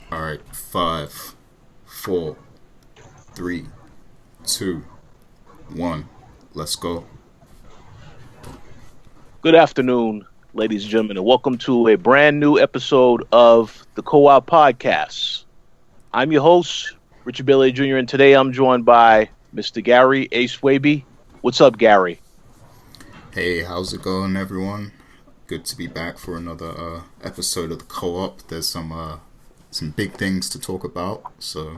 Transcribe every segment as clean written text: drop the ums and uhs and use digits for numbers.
All right, 5, 4, 3, 2, 1. Let's go. Good afternoon, ladies and gentlemen, and welcome to a brand new episode of the Co-op Podcast. I'm your host, Richard Bailey Jr., and today I'm joined by Mr. Gary A. Swaby. What's up, Gary? Hey, how's it going, everyone? Good to be back for another episode of the Co-op. There's some big things to talk about, so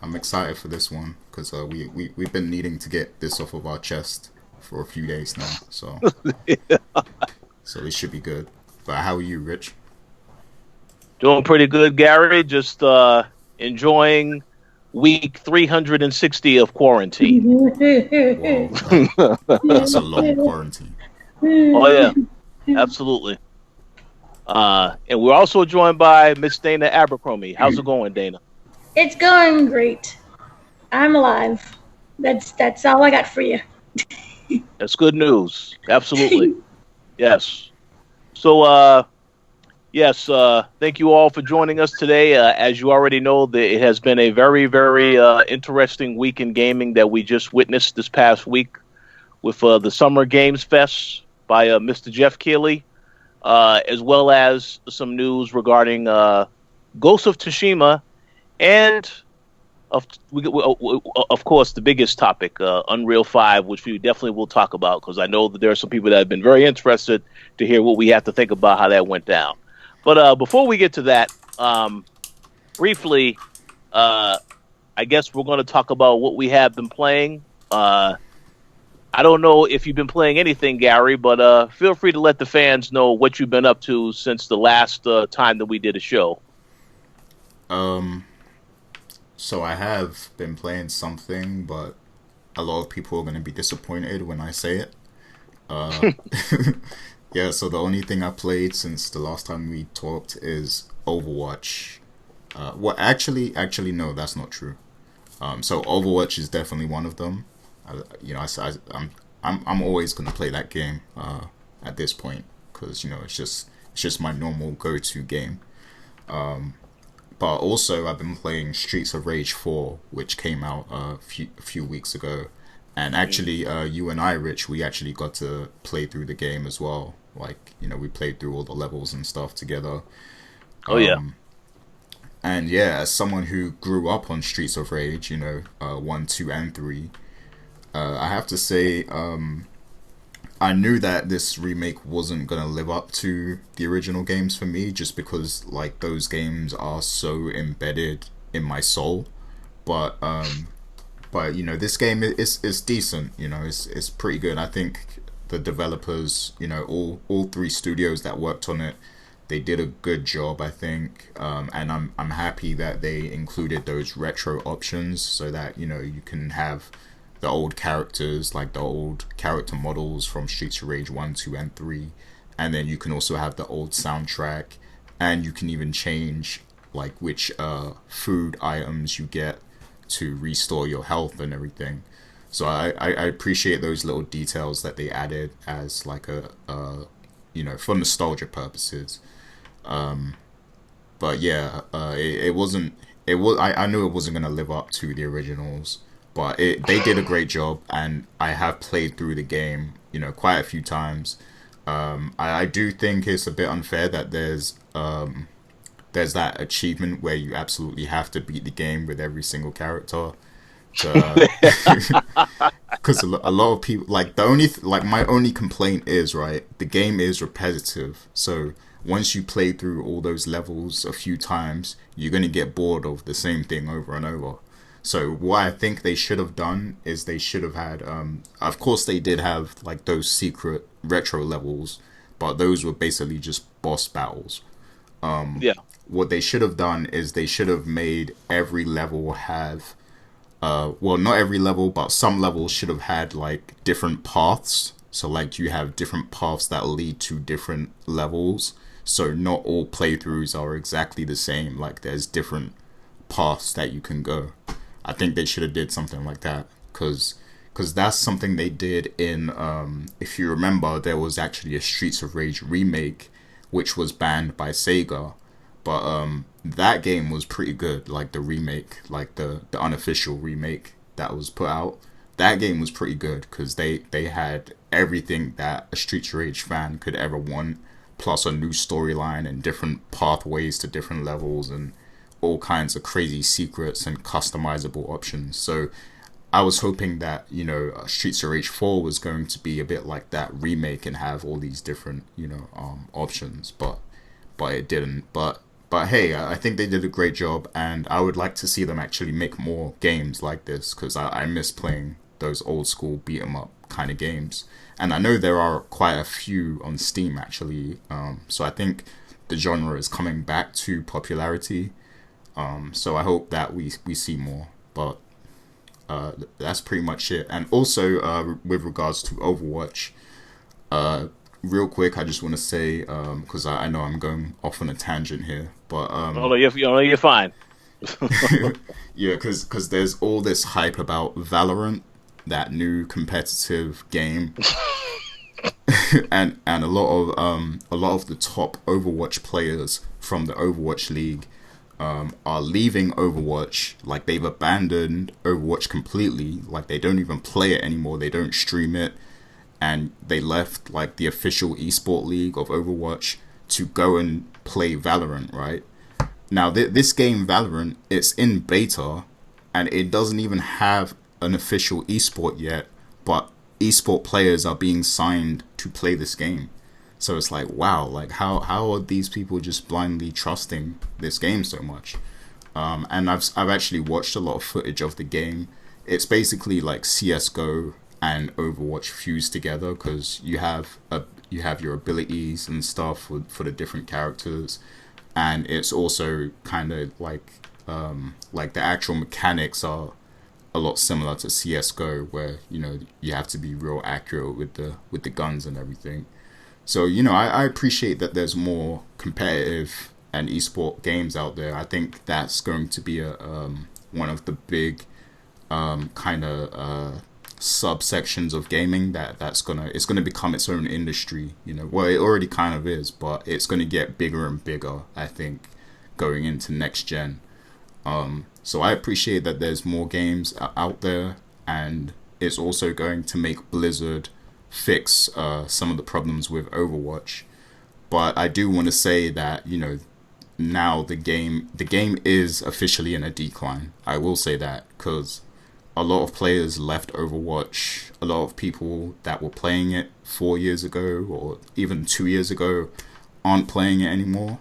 I'm excited for this one because we've been needing to get this off of our chest for a few days now, so so it should be good. But how are you, Rich? Doing pretty good, Gary. Just enjoying week 360 of quarantine. Whoa, that's a long quarantine. Oh, yeah, absolutely. And we're also joined by Miss Dana Abercrombie. How's it going, Dana? It's going great. I'm alive. That's all I got for you. That's good news. Absolutely. Yes. So, thank you all for joining us today. As you already know, it has been a very, very interesting week in gaming that we just witnessed this past week with the Summer Games Fest by Mr. Jeff Keighley, as well as some news regarding Ghost of Tsushima and, of course, the biggest topic, Unreal 5, which we definitely will talk about because I know that there are some people that have been very interested to hear what we have to think about how that went down. But before we get to that, briefly, I guess we're going to talk about what we have been playing. I don't know if you've been playing anything, Gary, but feel free to let the fans know what you've been up to since the last time that we did a show. So I have been playing something, but a lot of people are going to be disappointed when I say it. Uh, yeah, so the only thing I played since the last time we talked is Overwatch. Actually, no, that's not true. So Overwatch is definitely one of them. I'm always gonna play that game at this point because it's just my normal go-to game. But also I've been playing Streets of Rage 4, which came out a few weeks ago, and actually you and I, Rich, we actually got to play through the game as well. Like we played through all the levels and stuff together. Oh, yeah. And yeah, as someone who grew up on Streets of Rage, 1, 2, and 3. I have to say, I knew that this remake wasn't gonna live up to the original games for me, just because like those games are so embedded in my soul. But this game is decent. It's pretty good. I think the developers, all three studios that worked on it, they did a good job, I think. And I'm happy that they included those retro options so that you can have the old characters, like the old character models from Streets of Rage 1, 2, and 3. And then you can also have the old soundtrack. And you can even change like which food items you get to restore your health and everything. So I appreciate those little details that they added as like for nostalgia purposes. But yeah, it wasn't. It was. I knew it wasn't gonna live up to the originals, but they did a great job, and I have played through the game, quite a few times. I do think it's a bit unfair that there's that achievement where you absolutely have to beat the game with every single character. Because a lot of people like my only complaint is, right, the game is repetitive. So once you play through all those levels a few times, you're gonna get bored of the same thing over and over. So what I think they should have done is they should have had, of course they did have like those secret retro levels, but those were basically just boss battles. Yeah. What they should have done is they should have made every level have well, not every level, but some levels should have had like different paths. So like you have different paths that lead to different levels. So not all playthroughs are exactly the same. Like there's different paths that you can go. I think they should have did something like that, because that's something they did in if you remember, there was actually a Streets of Rage remake which was banned by Sega, but that game was pretty good. Like the remake, like the unofficial remake that was put out, that game was pretty good because they had everything that a Streets of Rage fan could ever want, plus a new storyline and different pathways to different levels and all kinds of crazy secrets and customizable options. So I was hoping that, Streets of Rage 4 was going to be a bit like that remake and have all these different, options, but it didn't. But hey, I think they did a great job, and I would like to see them actually make more games like this, because I miss playing those old school beat 'em up kind of games. And I know there are quite a few on Steam actually, so I think the genre is coming back to popularity. So I hope that we see more, but that's pretty much it. And also, with regards to Overwatch, real quick, I just want to say, because I know I'm going off on a tangent here, but Oh, no, you're fine. yeah, because there's all this hype about Valorant, that new competitive game, and a lot of the top Overwatch players from the Overwatch League are leaving Overwatch. Like they've abandoned Overwatch completely. Like they don't even play it anymore. They don't stream it, and they left like the official esport league of Overwatch to go and play Valorant. Right now, this game Valorant, it's in beta, and it doesn't even have an official esport yet. But esport players are being signed to play this game. So it's like, wow, like how are these people just blindly trusting this game so much? And I've actually watched a lot of footage of the game. It's basically like CS:GO and Overwatch fused together, because you have your abilities and stuff for the different characters, and it's also kind of like the actual mechanics are a lot similar to CS:GO, where you have to be real accurate with the guns and everything. So, I appreciate that there's more competitive and esport games out there. I think that's going to be one of the big kind of subsections of gaming it's gonna become its own industry. Well, it already kind of is, but it's gonna get bigger and bigger, I think, going into next gen. So I appreciate that there's more games out there, and it's also going to make Blizzard fix some of the problems with Overwatch. But I do want to say that now the game is officially in a decline. I will say that, because a lot of players left Overwatch. A lot of people that were playing it 4 years ago or even 2 years ago aren't playing it anymore.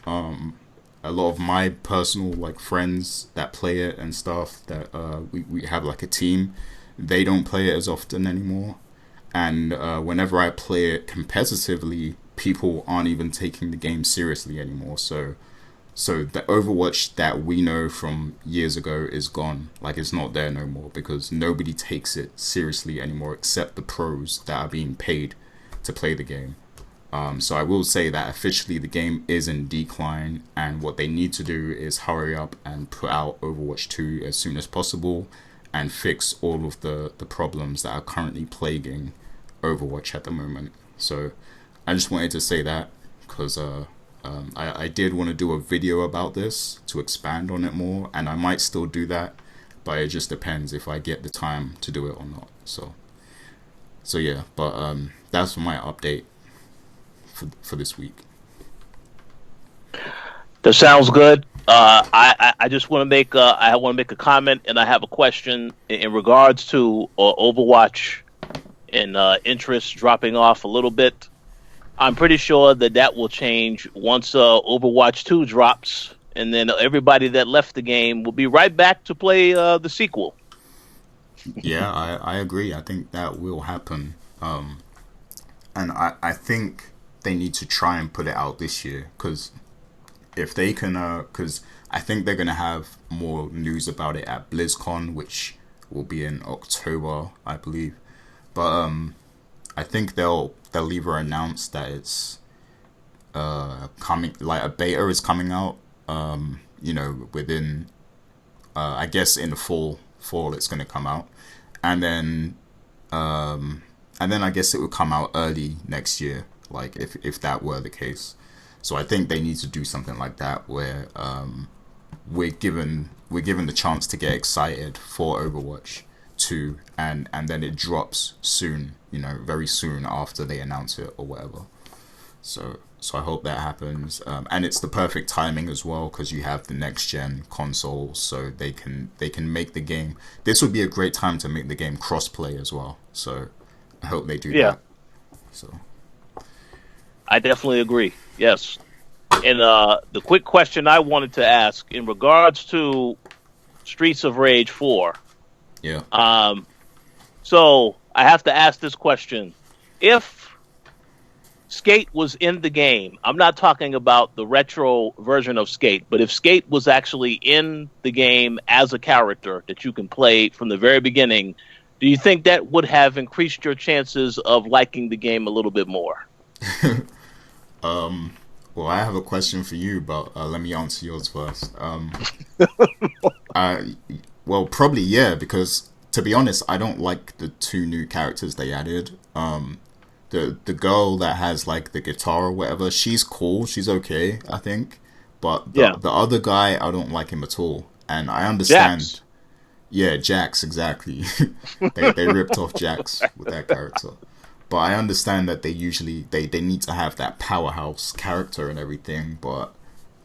A lot of my personal friends that play it and stuff, that we have like a team, they don't play it as often anymore. And whenever I play it competitively, people aren't even taking the game seriously anymore. So the Overwatch that we know from years ago is gone. Like, it's not there no more, because nobody takes it seriously anymore except the pros that are being paid to play the game. So I will say that officially the game is in decline, and what they need to do is hurry up and put out Overwatch 2 as soon as possible and fix all of the problems that are currently plaguing Overwatch at the moment. So I just wanted to say that, because I did want to do a video about this to expand on it more, and I might still do that, but it just depends if I get the time to do it or not. So yeah, but that's my update for this week. That sounds good. I just want to make a comment, and I have a question in regards to Overwatch and interest dropping off a little bit. I'm pretty sure that will change once Overwatch 2 drops, and then everybody that left the game will be right back to play the sequel. Yeah, I agree. I think that will happen. And I think they need to try and put it out this year, because if they can, because I think they're gonna have more news about it at BlizzCon, which will be in October, I believe. But I think they'll either announce that it's coming, like a beta is coming out, within I guess in the fall it's gonna come out, and then I guess it would come out early next year, like if that were the case. So I think they need to do something like that where we're given the chance to get excited for Overwatch 2, and then it drops soon, very soon after they announce it or whatever. So I hope that happens, and it's the perfect timing as well because you have the next gen console, so they can make the game. This would be a great time to make the game cross-play as well. So I hope they do that. So I definitely agree. Yes. And the quick question I wanted to ask in regards to Streets of Rage 4. Yeah. So I have to ask this question. If Skate was in the game, I'm not talking about the retro version of Skate, but if Skate was actually in the game as a character that you can play from the very beginning, do you think that would have increased your chances of liking the game a little bit more? Well, I have a question for you, but let me answer yours first. Well, probably yeah, because to be honest, I don't like the two new characters they added. The girl that has like the guitar or whatever, she's cool, she's okay, I think. But the other guy, I don't like him at all. And I understand. Jax. Yeah, Jax, exactly. they ripped off Jax with that character. But I understand that they usually they need to have that powerhouse character and everything, but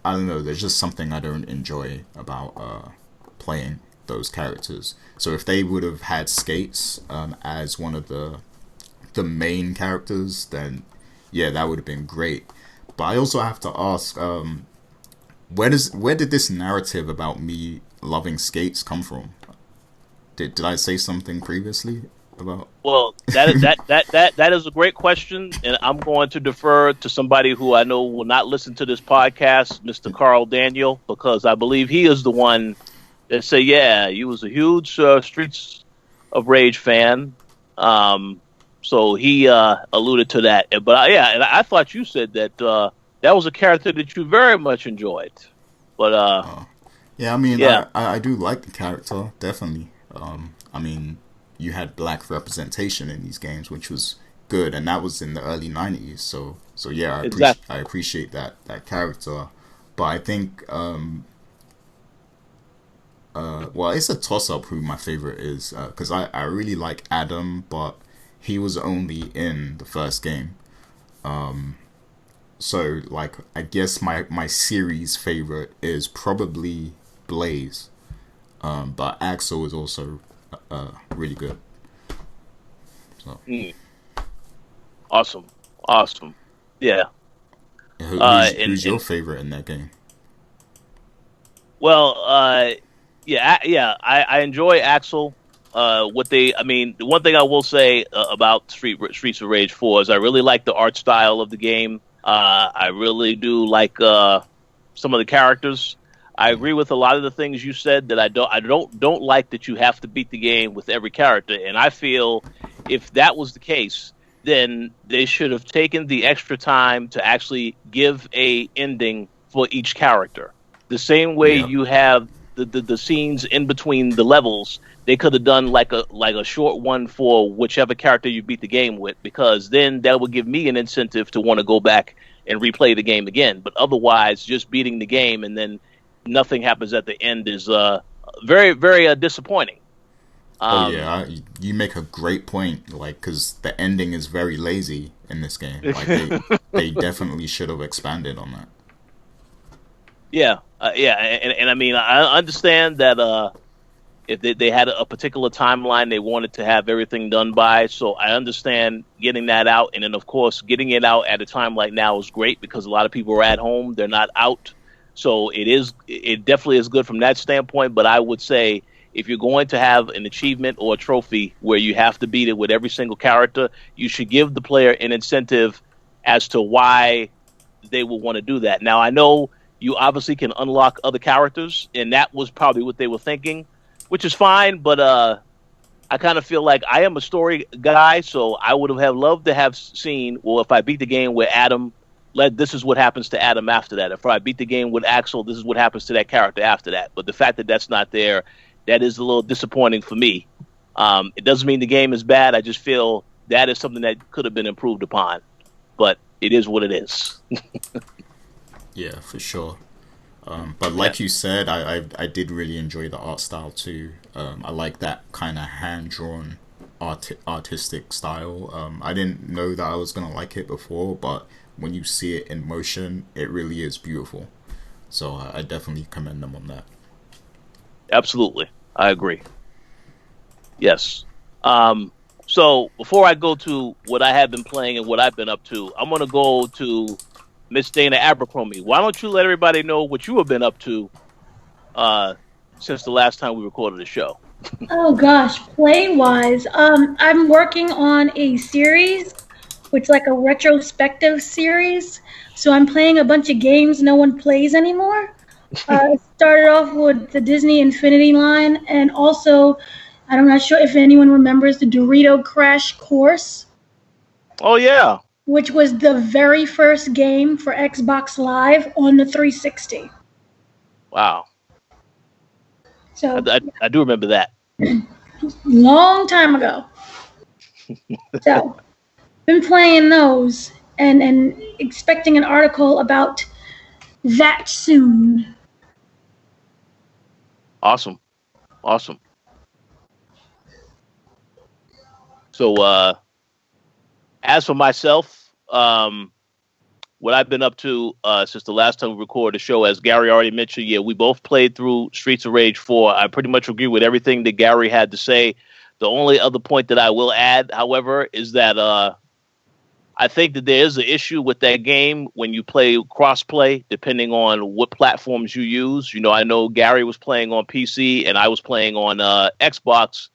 I don't know, there's just something I don't enjoy about playing those characters. So if they would have had Skates as one of the main characters, then yeah, that would have been great. But I also have to ask, where did this narrative about me loving Skates come from? Did I say something previously about? Well, that is a great question, and I'm going to defer to somebody who I know will not listen to this podcast, Mr. Carl Daniel, because I believe he is the one that say, yeah, you was a huge Streets of Rage fan. So he alluded to that. But and I thought you said that that was a character that you very much enjoyed. But yeah, I mean, yeah. I do like the character, definitely. I mean, you had black representation in these games, which was good, and that was in the early 90s. So yeah, I appreciate that character. But I think well, it's a toss-up who my favorite is, because I really like Adam, but he was only in the first game. So like, I guess my series favorite is probably Blaze. But Axel is also really good. So. Awesome. Yeah. Who's your favorite in that game? Well, I enjoy Axel. The one thing I will say about Streets of Rage 4 is I really like the art style of the game. I really do like some of the characters. I agree with a lot of the things you said that I don't like that you have to beat the game with every character. And I feel if that was the case, then they should have taken the extra time to actually give a ending for each character. The same way you have the scenes in between the levels, they could have done like a short one for whichever character you beat the game with, because then that would give me an incentive to want to go back and replay the game again. But otherwise, just beating the game and then nothing happens at the end is very, very disappointing. You make a great point, like, because the ending is very lazy in this game. Like, they definitely should have expanded on that. Yeah, and I mean, I understand that if they had a particular timeline they wanted to have everything done by, so I understand getting that out, and then of course getting it out at a time like now is great because a lot of people are at home, they're not out, so it definitely is good from that standpoint. But I would say if you're going to have an achievement or a trophy where you have to beat it with every single character, you should give the player an incentive as to why they will want to do that. Now I know you obviously can unlock other characters, and that was probably what they were thinking, which is fine. But I kind of feel like I am a story guy, so I would have loved to have seen, well, if I beat the game where Adam led, this is what happens to Adam after that. If I beat the game with Axel, this is what happens to that character after that. But the fact that that's not there, that is a little disappointing for me. It doesn't mean the game is bad. I just feel that is something that could have been improved upon. But it is what it is. Yeah, for sure. But like you said, I did really enjoy the art style too. I like that kind of hand-drawn artistic style. I didn't know that I was going to like it before, but when you see it in motion, it really is beautiful. So I definitely commend them on that. Absolutely. I agree. Yes. So before I go to what I have been playing and what I've been up to, I'm going to go to Miss Dana Abercrombie. Why don't you let everybody know what you have been up to since the last time we recorded the show? Oh gosh, play-wise, I'm working on a series, which is like a retrospective series. So I'm playing a bunch of games no one plays anymore. It started off with the Disney Infinity line, and also, I'm not sure if anyone remembers the Dorito Crash Course. Oh, yeah. Which was the very first game for Xbox Live on the 360. Wow. So I do remember that. Long time ago. So, been playing those and expecting an article about that soon. Awesome. So, as for myself, what I've been up to since the last time we recorded the show, as Gary already mentioned, yeah, we both played through Streets of Rage 4. I pretty much agree with everything that Gary had to say. The only other point that I will add, however, is that I think that there is an issue with that game when you play cross-play, depending on what platforms you use. You know, I know Gary was playing on PC and I was playing on Xbox,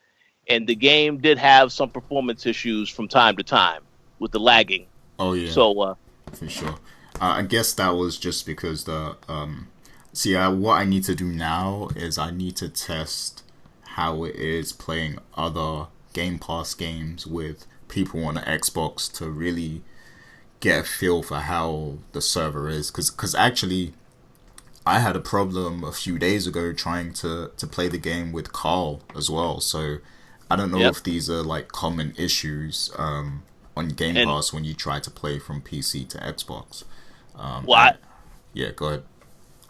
and the game did have some performance issues from time to time with the lagging. Oh, yeah. So, for sure. I guess that was just because what I need to do now is I need to test how it is playing other Game Pass games with people on the Xbox to really get a feel for how the server is. Because actually, I had a problem a few days ago trying to play the game with Carl as well. So I don't know if these are like common issues on Game Pass when you try to play from PC to Xbox. Yeah, go ahead.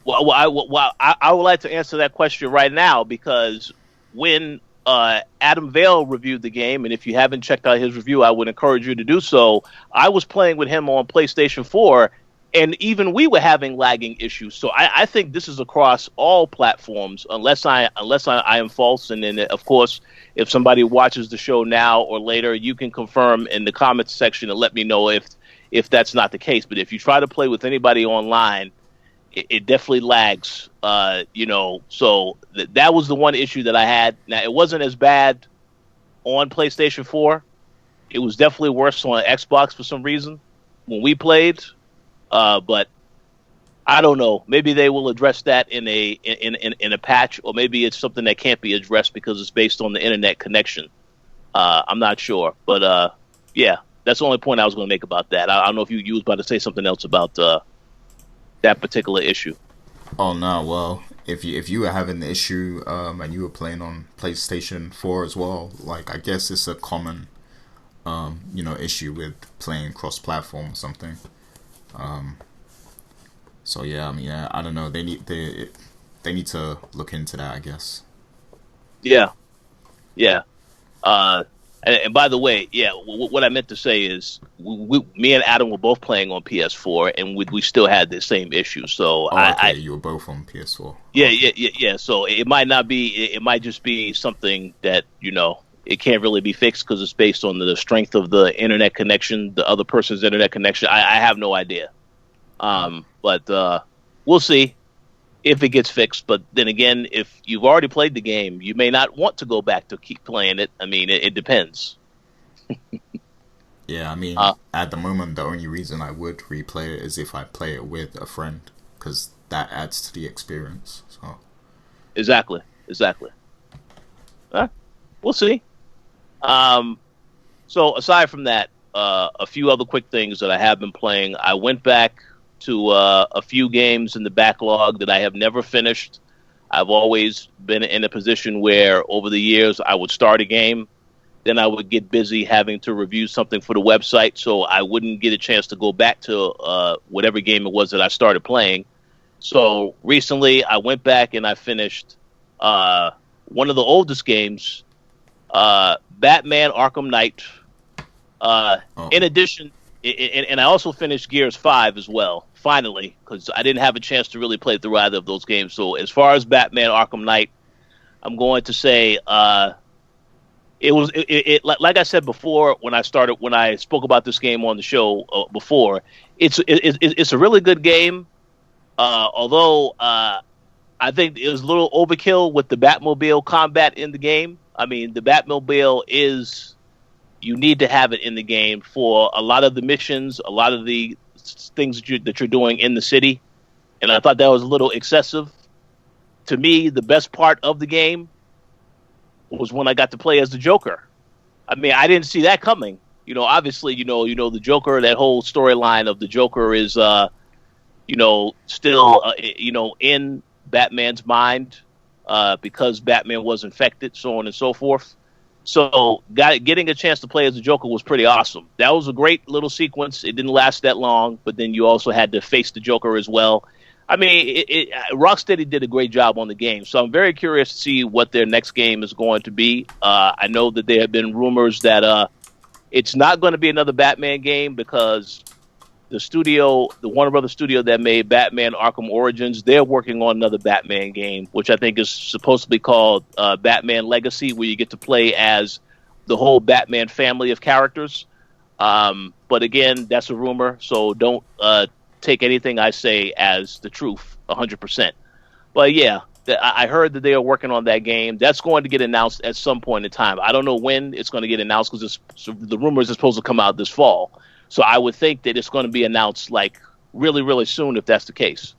Well, I would like to answer that question right now, because when Adam Vale reviewed the game, and if you haven't checked out his review, I would encourage you to do so. I was playing with him on PlayStation 4, and even we were having lagging issues. So I think this is across all platforms, unless I am false. And then, of course, if somebody watches the show now or later, you can confirm in the comments section and let me know if that's not the case. But if you try to play with anybody online, it definitely lags. So that was the one issue that I had. Now, it wasn't as bad on PlayStation 4. It was definitely worse on Xbox for some reason when we played. But I don't know. Maybe they will address that in a patch, or maybe it's something that can't be addressed because it's based on the internet connection. I'm not sure, but yeah, that's the only point I was going to make about that. I don't know if you was about to say something else about that particular issue. Oh no, well, if you were having the issue and you were playing on PlayStation 4 as well, like I guess it's a common issue with playing cross-platform or something. So yeah, I mean, I don't know. They need to look into that, I guess. Yeah. And by the way, what I meant to say is, me and Adam were both playing on PS4, and we still had the same issue. So you were both on PS4. Yeah. So it might not be. It might just be something that it can't really be fixed because it's based on the strength of the internet connection, the other person's internet connection. I have no idea. But we'll see if it gets fixed. But then again, if you've already played the game, you may not want to go back to keep playing it. I mean, it depends. Yeah, I mean, at the moment, the only reason I would replay it is if I play it with a friend, because that adds to the experience. So Exactly. We'll see. So aside from that, a few other quick things that I have been playing. I went back to a few games in the backlog that I have never finished. I've always been in a position where over the years I would start a game, then I would get busy having to review something for the website, so I wouldn't get a chance to go back to whatever game it was that I started playing. So recently I went back and I finished one of the oldest games, Batman Arkham Knight. In addition, and I also finished Gears 5 as well, finally, because I didn't have a chance to really play through either of those games. So as far as Batman Arkham Knight, I'm going to say like I said before when I spoke about this game on the show before, it's a really good game. Although I think it was a little overkill with the Batmobile combat in the game. I mean, the Batmobile you need to have it in the game for a lot of the missions, a lot of the things that you're doing in the city. And I thought that was a little excessive. To me, the best part of the game was when I got to play as the Joker. I mean, I didn't see that coming. Obviously, the Joker, that whole storyline of the Joker is, still, in Batman's mind because Batman was infected, so on and so forth. So getting a chance to play as the Joker was pretty awesome. That was a great little sequence. It didn't last that long, but then you also had to face the Joker as well. I mean, Rocksteady did a great job on the game, so I'm very curious to see what their next game is going to be. I know that there have been rumors that it's not going to be another Batman game because the Warner Brothers studio that made Batman Arkham Origins, they're working on another Batman game, which I think is supposed to be called Batman Legacy, where you get to play as the whole Batman family of characters. But again, that's a rumor, so don't take anything I say as the truth 100%. But yeah, I heard that they are working on that game. That's going to get announced at some point in time. I don't know when it's going to get announced because the rumors are supposed to come out this fall. So I would think that it's going to be announced like really, really soon if that's the case.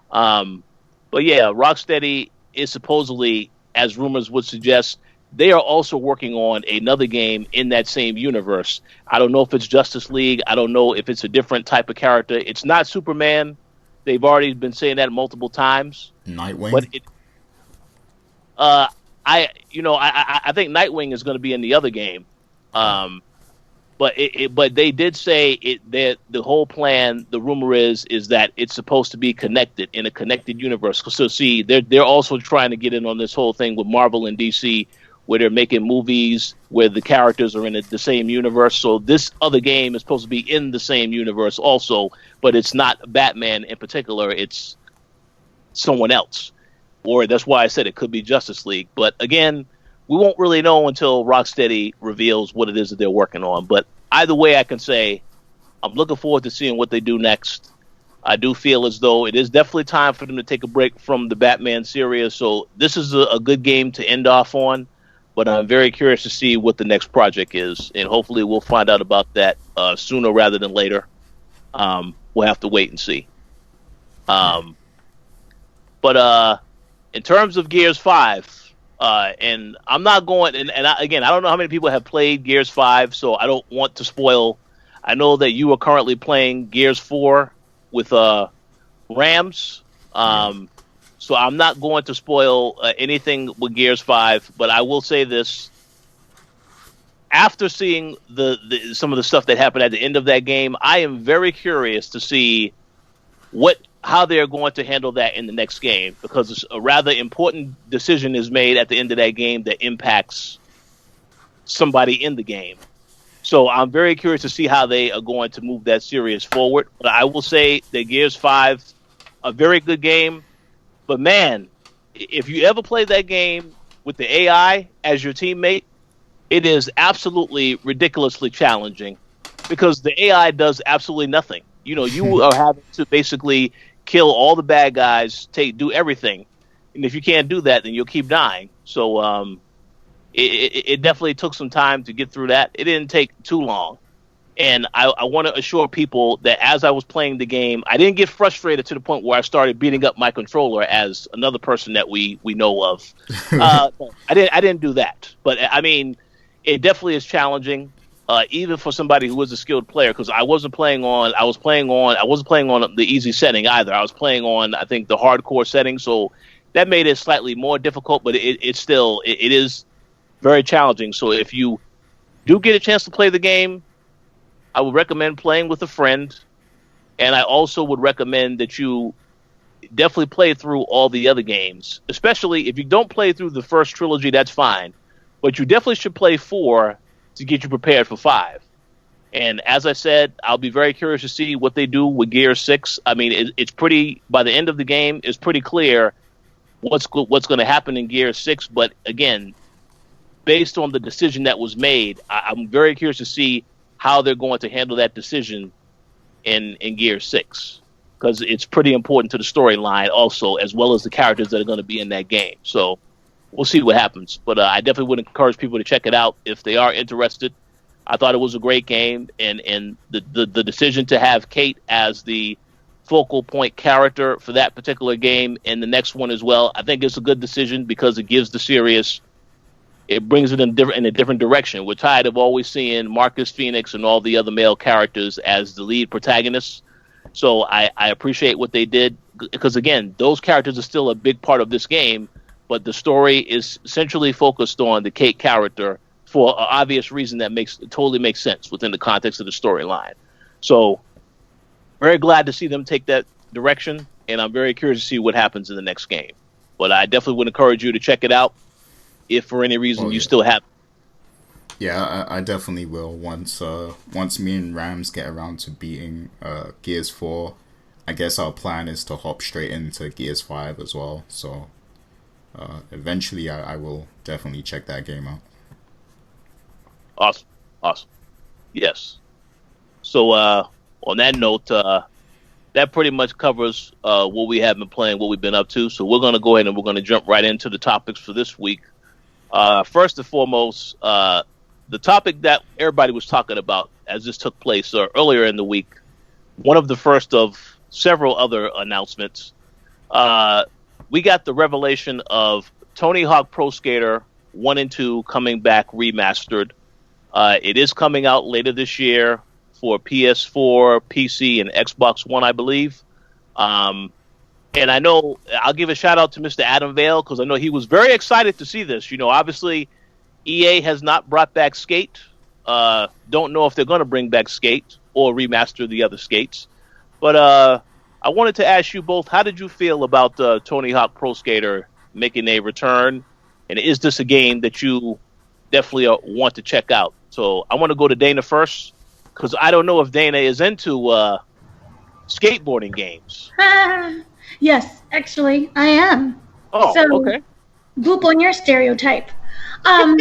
But yeah, Rocksteady is supposedly, as rumors would suggest, they are also working on another game in that same universe. I don't know if it's Justice League. I don't know if it's a different type of character. It's not Superman. They've already been saying that multiple times. Nightwing? But I think Nightwing is going to be in the other game. But they did say that the whole plan, the rumor is that it's supposed to be connected in a connected universe. So see, they're also trying to get in on this whole thing with Marvel and DC, where they're making movies where the characters are in the same universe. So this other game is supposed to be in the same universe also, but it's not Batman in particular. It's someone else. Or that's why I said it could be Justice League. But again, we won't really know until Rocksteady reveals what it is that they're working on. But either way, I can say I'm looking forward to seeing what they do next. I do feel as though it is definitely time for them to take a break from the Batman series. So this is a good game to end off on. But I'm very curious to see what the next project is. And hopefully we'll find out about that sooner rather than later. We'll have to wait and see. But in terms of Gears 5... and I'm not going, again, I don't know how many people have played Gears 5, so I don't want to spoil. I know that you are currently playing Gears 4 with Rams, so I'm not going to spoil anything with Gears 5, but I will say this. After seeing some of the stuff that happened at the end of that game, I am very curious to see how they're going to handle that in the next game, because a rather important decision is made at the end of that game that impacts somebody in the game. So I'm very curious to see how they are going to move that series forward. But I will say that Gears 5, a very good game. But man, if you ever play that game with the AI as your teammate, it is absolutely ridiculously challenging because the AI does absolutely nothing. You are having to basically kill all the bad guys, do everything. And if you can't do that, then you'll keep dying. So it definitely took some time to get through that. It didn't take too long. And I want to assure people that as I was playing the game, I didn't get frustrated to the point where I started beating up my controller, as another person that we know of. I didn't do that, but I mean, it definitely is challenging, even for somebody who is a skilled player. Because I wasn't playing on the easy setting either. I was playing on, I think, the hardcore setting, so that made it slightly more difficult. But it still is very challenging. So if you do get a chance to play the game, I would recommend playing with a friend, and I also would recommend that you definitely play through all the other games, especially if you don't play through the first trilogy, that's fine, but you definitely should play 4 to get you prepared for 5. And as I said, I'll be very curious to see what they do with Gear 6. I mean, it's pretty, by the end of the game, it's pretty clear what's going to happen in Gear 6, but again, based on the decision that was made, I'm very curious to see how they're going to handle that decision in Gear 6, because it's pretty important to the storyline also, as well as the characters that are going to be in that game. So we'll see what happens. But I definitely would encourage people to check it out if they are interested. I thought it was a great game, and the decision to have Kate as the focal point character for that particular game and the next one as well, I think it's a good decision because it gives the series, it brings it in a different direction. We're tired of always seeing Marcus Phoenix and all the other male characters as the lead protagonists. So I appreciate what they did, because again, those characters are still a big part of this game, but the story is centrally focused on the Kate character for an obvious reason that totally makes sense within the context of the storyline. So very glad to see them take that direction, and I'm very curious to see what happens in the next game. But I definitely would encourage you to check it out if for any reason you still have. Yeah, I definitely will once me and Rams get around to beating Gears 4. I guess our plan is to hop straight into Gears 5 as well. So eventually I will definitely check that game out. Awesome. Yes. So on that note, that pretty much covers what we have been playing, what we've been up to. So we're going to go ahead and we're going to jump right into the topics for this week. First and foremost, the topic that everybody was talking about as this took place earlier in the week, one of the first of several other announcements, we got the revelation of Tony Hawk Pro Skater 1 and 2 coming back remastered. It is coming out later this year for PS4, PC, and Xbox One, I believe. And I know I'll give a shout out to Mr. Adam Vale, because I know he was very excited to see this. You know, obviously EA has not brought back Skate. Don't know if they're going to bring back Skate or remaster the other Skates. But I wanted to ask you both, how did you feel about Tony Hawk Pro Skater making a return? And is this a game that you definitely want to check out? So I want to go to Dana first, because I don't know if Dana is into skateboarding games. Yes, actually, I am. Oh, so, okay. Boop on your stereotype. I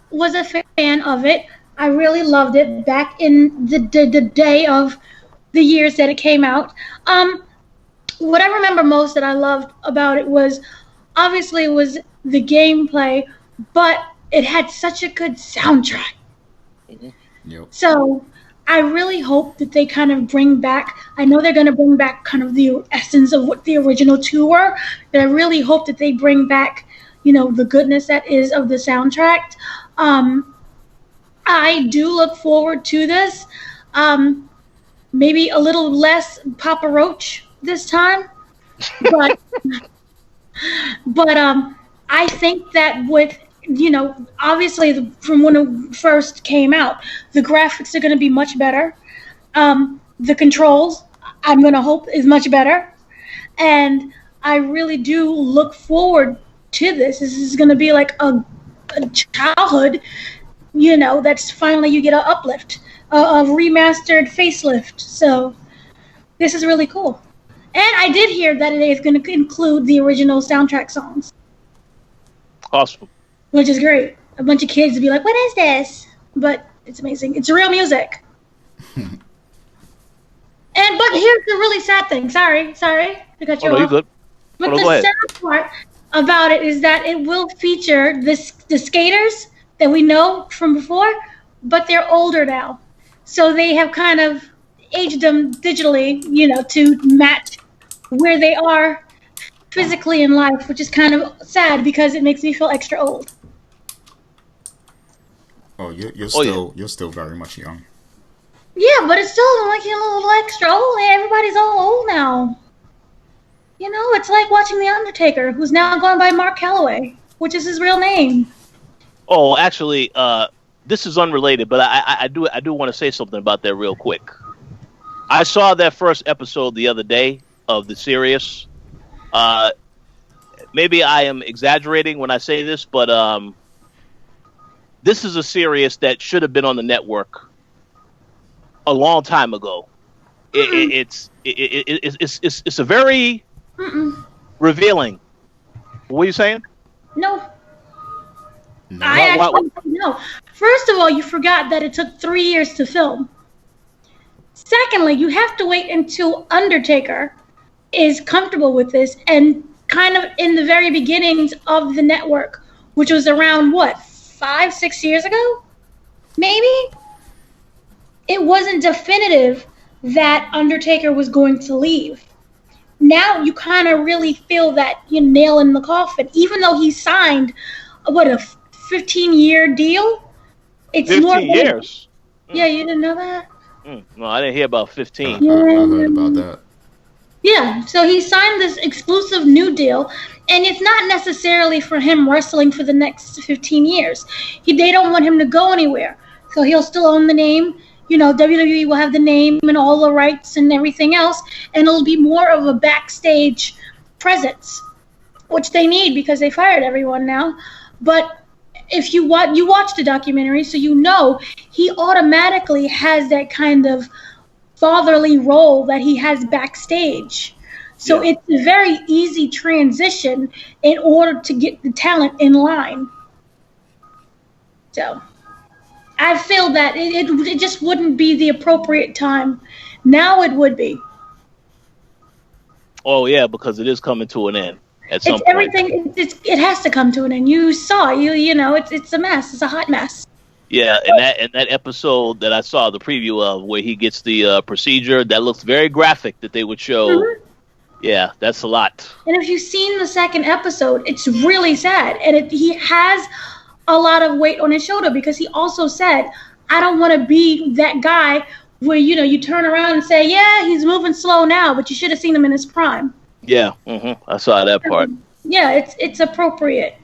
was a fan of it. I really loved it back in the day of the years that it came out. What I remember most that I loved about it was, obviously, it was the gameplay, but it had such a good soundtrack. Mm-hmm. Yep. So I really hope that they kind of bring back, I know they're going to bring back kind of the essence of what the original two were, but I really hope that they bring back, you know, the goodness that is of the soundtrack. I do look forward to this. Maybe a little less Papa Roach this time, but I think that with, you know, obviously from when it first came out, the graphics are going to be much better. The controls, I'm going to hope, is much better. And I really do look forward to this. This is going to be like a childhood, you know, that's finally you get an uplift, a remastered facelift. So this is really cool. And I did hear that it is going to include the original soundtrack songs. Awesome. Which is great. A bunch of kids would be like, what is this? But it's amazing. It's real music. But here's the really sad thing. Sorry. I got you off. You're good. But the sad part about it is that it will feature the skaters that we know from before, but they're older now. So they have kind of aged them digitally, to match where they are physically in life, which is kind of sad because it makes me feel extra old. Oh, you're still very much young. Yeah, but it's still like a little extra old. Everybody's all old now. It's like watching The Undertaker, who's now gone by Mark Calloway, which is his real name. Oh, actually, this is unrelated, but I do want to say something about that real quick. I saw that first episode the other day of the series. Maybe I am exaggerating when I say this, but this is a series that should have been on the network a long time ago. It's a very revealing. What are you saying? No. No. First of all, you forgot that it took 3 years to film. Secondly, you have to wait until Undertaker is comfortable with this, and kind of in the very beginnings of the network, which was around 5-6 years ago, maybe. It wasn't definitive that Undertaker was going to leave. Now you kind of really feel that you're nailing the coffin, even though he signed a 15-year deal. It's 15 more years. Yeah, you didn't know that? No, I didn't hear about 15. I heard about that. Yeah, so he signed this exclusive new deal, and it's not necessarily for him wrestling for the next 15 years. They don't want him to go anywhere, so he'll still own the name. WWE will have the name and all the rights and everything else, and it'll be more of a backstage presence, which they need because they fired everyone now. But if you watch the documentary, so he automatically has that kind of fatherly role that he has backstage. So It's a very easy transition in order to get the talent in line. So I feel that it just wouldn't be the appropriate time. Now it would be. Oh yeah, because it is coming to an end at some point. Everything. It has to come to an end. You saw. It's a mess. It's a hot mess. Yeah, and that episode that I saw the preview of, where he gets the procedure, that looks very graphic. That they would show. Mm-hmm. Yeah, that's a lot. And if you've seen the second episode, it's really sad, and he has a lot of weight on his shoulder because he also said, I don't want to be that guy where, you turn around and say, yeah, he's moving slow now, but you should have seen him in his prime. Yeah, I saw that part. Yeah, it's appropriate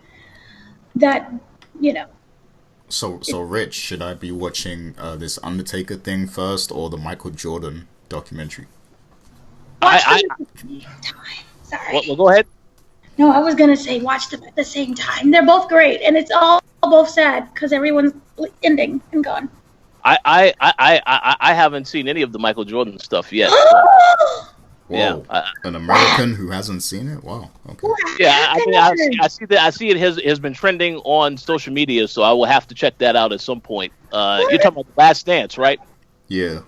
that, So Rich, should I be watching this Undertaker thing first or the Michael Jordan documentary? Sorry. Well, go ahead. No, I was gonna say watch them at the same time. They're both great, and it's all both sad because everyone's ending and gone. I haven't seen any of the Michael Jordan stuff yet. So. Whoa, yeah, an American who hasn't seen it? Wow. Okay. Yeah, I see that. I see it has been trending on social media, so I will have to check that out at some point. You're talking about The Last Dance, right? Yeah.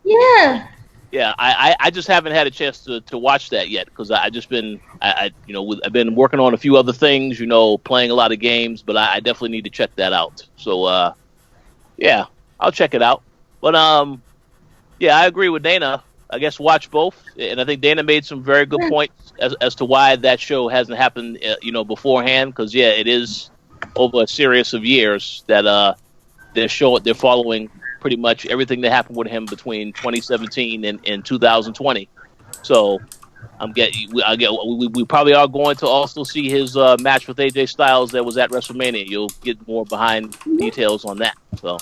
Yeah. Yeah, I just haven't had a chance to watch that yet because I've been working on a few other things, playing a lot of games, but I definitely need to check that out. So, yeah, I'll check it out. But yeah, I agree with Dana. I guess watch both, and I think Dana made some very good points as to why that show hasn't happened, beforehand. Because it is over a series of years that they're following pretty much everything that happened with him between 2017 and 2020. So we probably are going to also see his match with AJ Styles that was at WrestleMania. You'll get more behind details on that. So.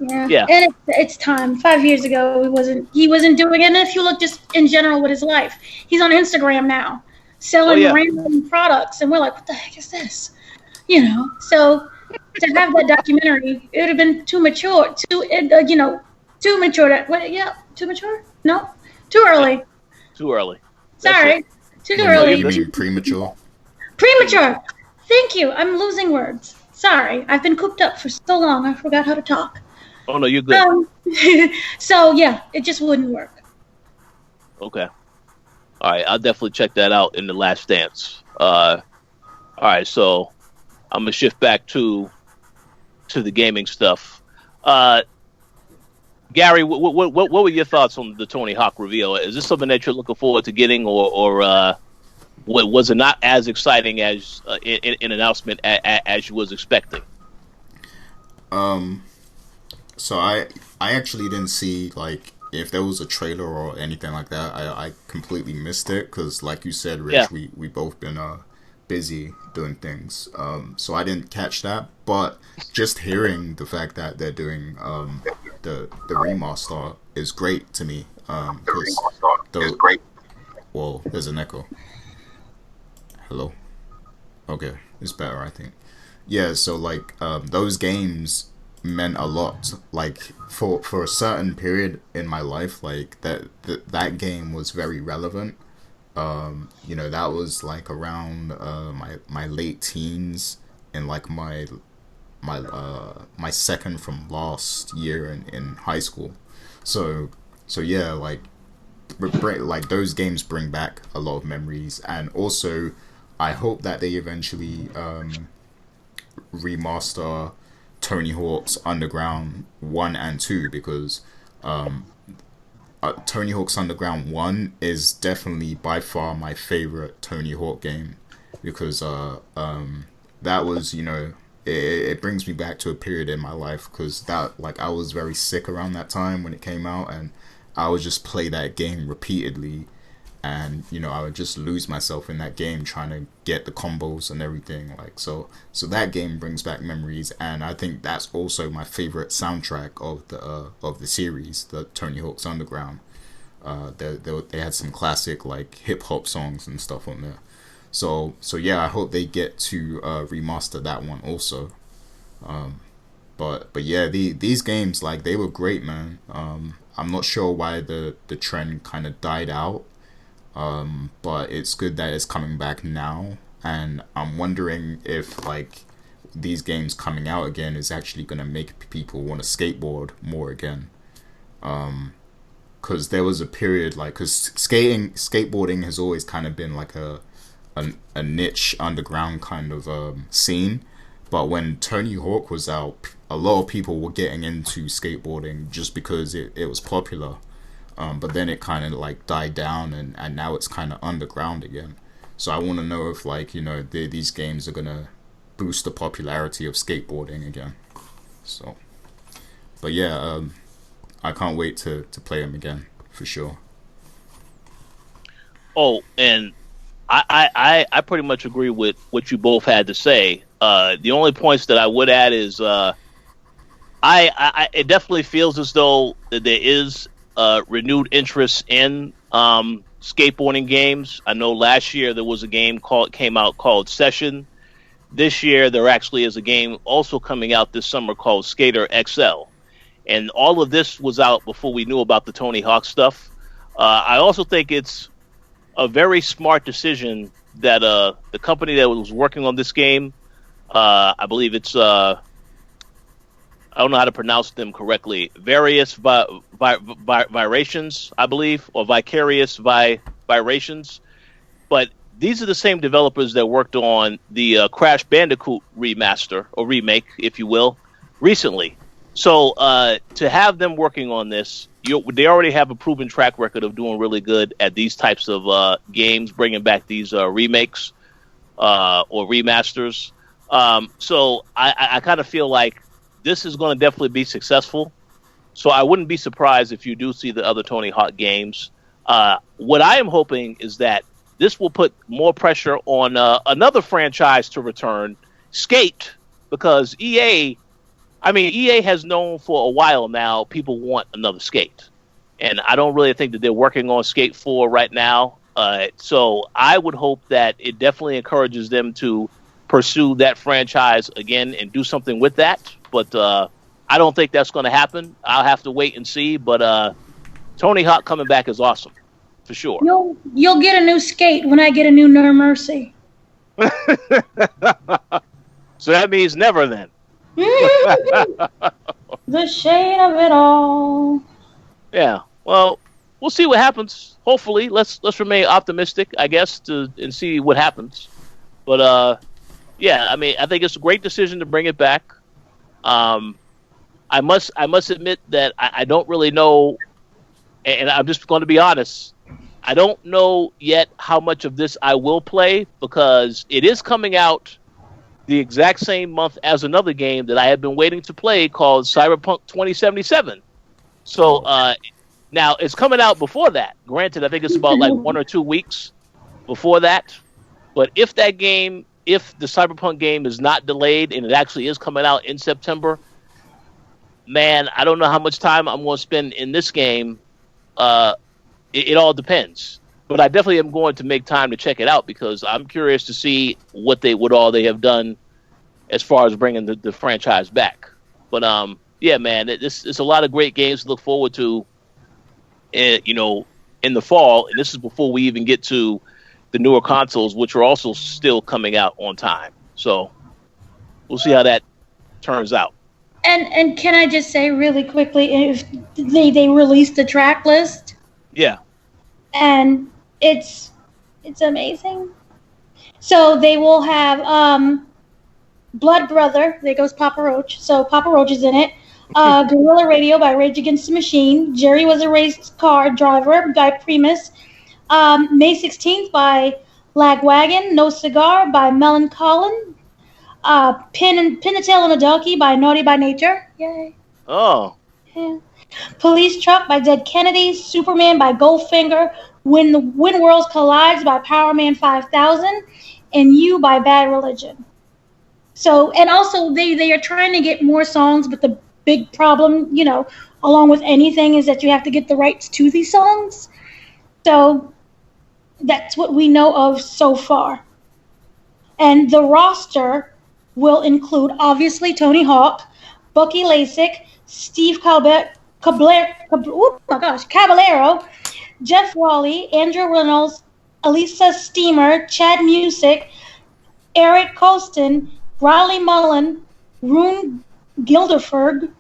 Yeah. And it's time. 5 years ago, he wasn't doing it. And if you look just in general with his life, he's on Instagram now, selling random products, and we're like, what the heck is this? So to have that documentary, it would have been too mature. Too mature. Too mature? No, too early. Too early. Sorry, too early. You mean premature? Premature. Thank you. I'm losing words. Sorry, I've been cooped up for so long. I forgot how to talk. Oh no, you're good. So yeah, it just wouldn't work. Okay. All right, I'll definitely check that out in The Last Dance. All right, so I'm gonna shift back to the gaming stuff. Uh, Gary, what were your thoughts on the Tony Hawk reveal? Is this something that you're looking forward to getting, or was it not as exciting as in announcement as you was expecting? So I actually didn't see like if there was a trailer or anything like that. I completely missed it because, like you said, Rich, Yeah. we both been busy doing things. So I didn't catch that. But just hearing the fact that they're doing the remaster is great to me. Because whoa, there's an echo. Hello. Okay, it's better, I think. Yeah, so like those games meant a lot. Like for a certain period in my life, like that game was very relevant. That was like around my late teens and like my second from last year in high school. So yeah, like those games bring back a lot of memories, and also I hope that they eventually remaster Tony Hawk's Underground 1 and 2 because Tony Hawk's Underground 1 is definitely by far my favorite Tony Hawk game because that was, it brings me back to a period in my life because that, like, I was very sick around that time when it came out, and I would just play that game repeatedly, and I would just lose myself in that game trying to get the combos and everything. Like so that game brings back memories, and I think that's also my favorite soundtrack of the series, the Tony Hawk's Underground. They had some classic like hip hop songs and stuff on there. So yeah, I hope they get to remaster that one also. But yeah, these games, like, they were great, man. I'm not sure why the trend kind of died out. But it's good that it's coming back now, and I'm wondering if like these games coming out again is actually gonna make people want to skateboard more again. Because there was a period like, because skateboarding has always kind of been like a niche underground kind of scene, but when Tony Hawk was out, a lot of people were getting into skateboarding just because it was popular. But then it kind of like died down, and now it's kind of underground again. So I want to know if like these games are gonna boost the popularity of skateboarding again. So, but yeah, I can't wait to play them again for sure. Oh, and I pretty much agree with what you both had to say. The only points that I would add is it definitely feels as though that there is renewed interest in skateboarding games. I know last year there was a game came out called Session. This year there actually is a game also coming out this summer called Skater XL. And all of this was out before we knew about the Tony Hawk stuff. I also think it's a very smart decision that the company that was working on this game, I believe it's I don't know how to pronounce them correctly. Various Virations, I believe, or Vicarious Virations. But these are the same developers that worked on the Crash Bandicoot remaster, or remake, if you will, recently. So to have them working on this, they already have a proven track record of doing really good at these types of games, bringing back these remakes or remasters. So I kind of feel like this is going to definitely be successful. So I wouldn't be surprised if you do see the other Tony Hawk games. What I am hoping is that this will put more pressure on another franchise to return, Skate, because EA has known for a while now people want another Skate. And I don't really think that they're working on Skate 4 right now. So I would hope that it definitely encourages them to pursue that franchise again and do something with that. But I don't think that's going to happen. I'll have to wait and see. But Tony Hawk coming back is awesome, for sure. You'll get a new Skate when I get a new No Mercy. So that means never then. The shade of it all. Yeah. Well, we'll see what happens. Hopefully, let's remain optimistic, I guess, and see what happens. But yeah, I mean, I think it's a great decision to bring it back. I I must admit that I don't really know, and I'm just going to be honest. I don't know yet how much of this I will play because it is coming out the exact same month as another game that I have been waiting to play called Cyberpunk 2077. So now it's coming out before that. Granted, I think it's about like 1 or 2 weeks before that. But if the Cyberpunk game is not delayed and it actually is coming out in September, man, I don't know how much time I'm going to spend in this game. It all depends. But I definitely am going to make time to check it out because I'm curious to see what all they have done as far as bringing the franchise back. But yeah, man, it's a lot of great games to look forward to. In the fall, and this is before we even get to the newer consoles, which are also still coming out on time. So we'll see how that turns out. And can I just say really quickly, if they released the track list? Yeah. And it's amazing. So they will have Blood Brother. There goes Papa Roach. So Papa Roach is in it. Guerrilla Radio by Rage Against the Machine. Jerry Was a Race Car Driver by Primus. May 16th by Lagwagon. No Cigar by Melon Collin. Pin a Tail on a Donkey by Naughty by Nature. Yay. Oh. Yeah. Police Truck by Dead Kennedys. Superman by Goldfinger. When Worlds Collides by Power Man 5000. And You by Bad Religion. So, and also they are trying to get more songs, but the big problem, along with anything, is that you have to get the rights to these songs. So that's what we know of so far. And the roster will include, obviously, Tony Hawk, Bucky Lasik, Steve Caballero, Jeff Wally, Andrew Reynolds, Elisa Steamer, Chad Music, Eric Colston, Riley Mullen, Rune Gilderferg,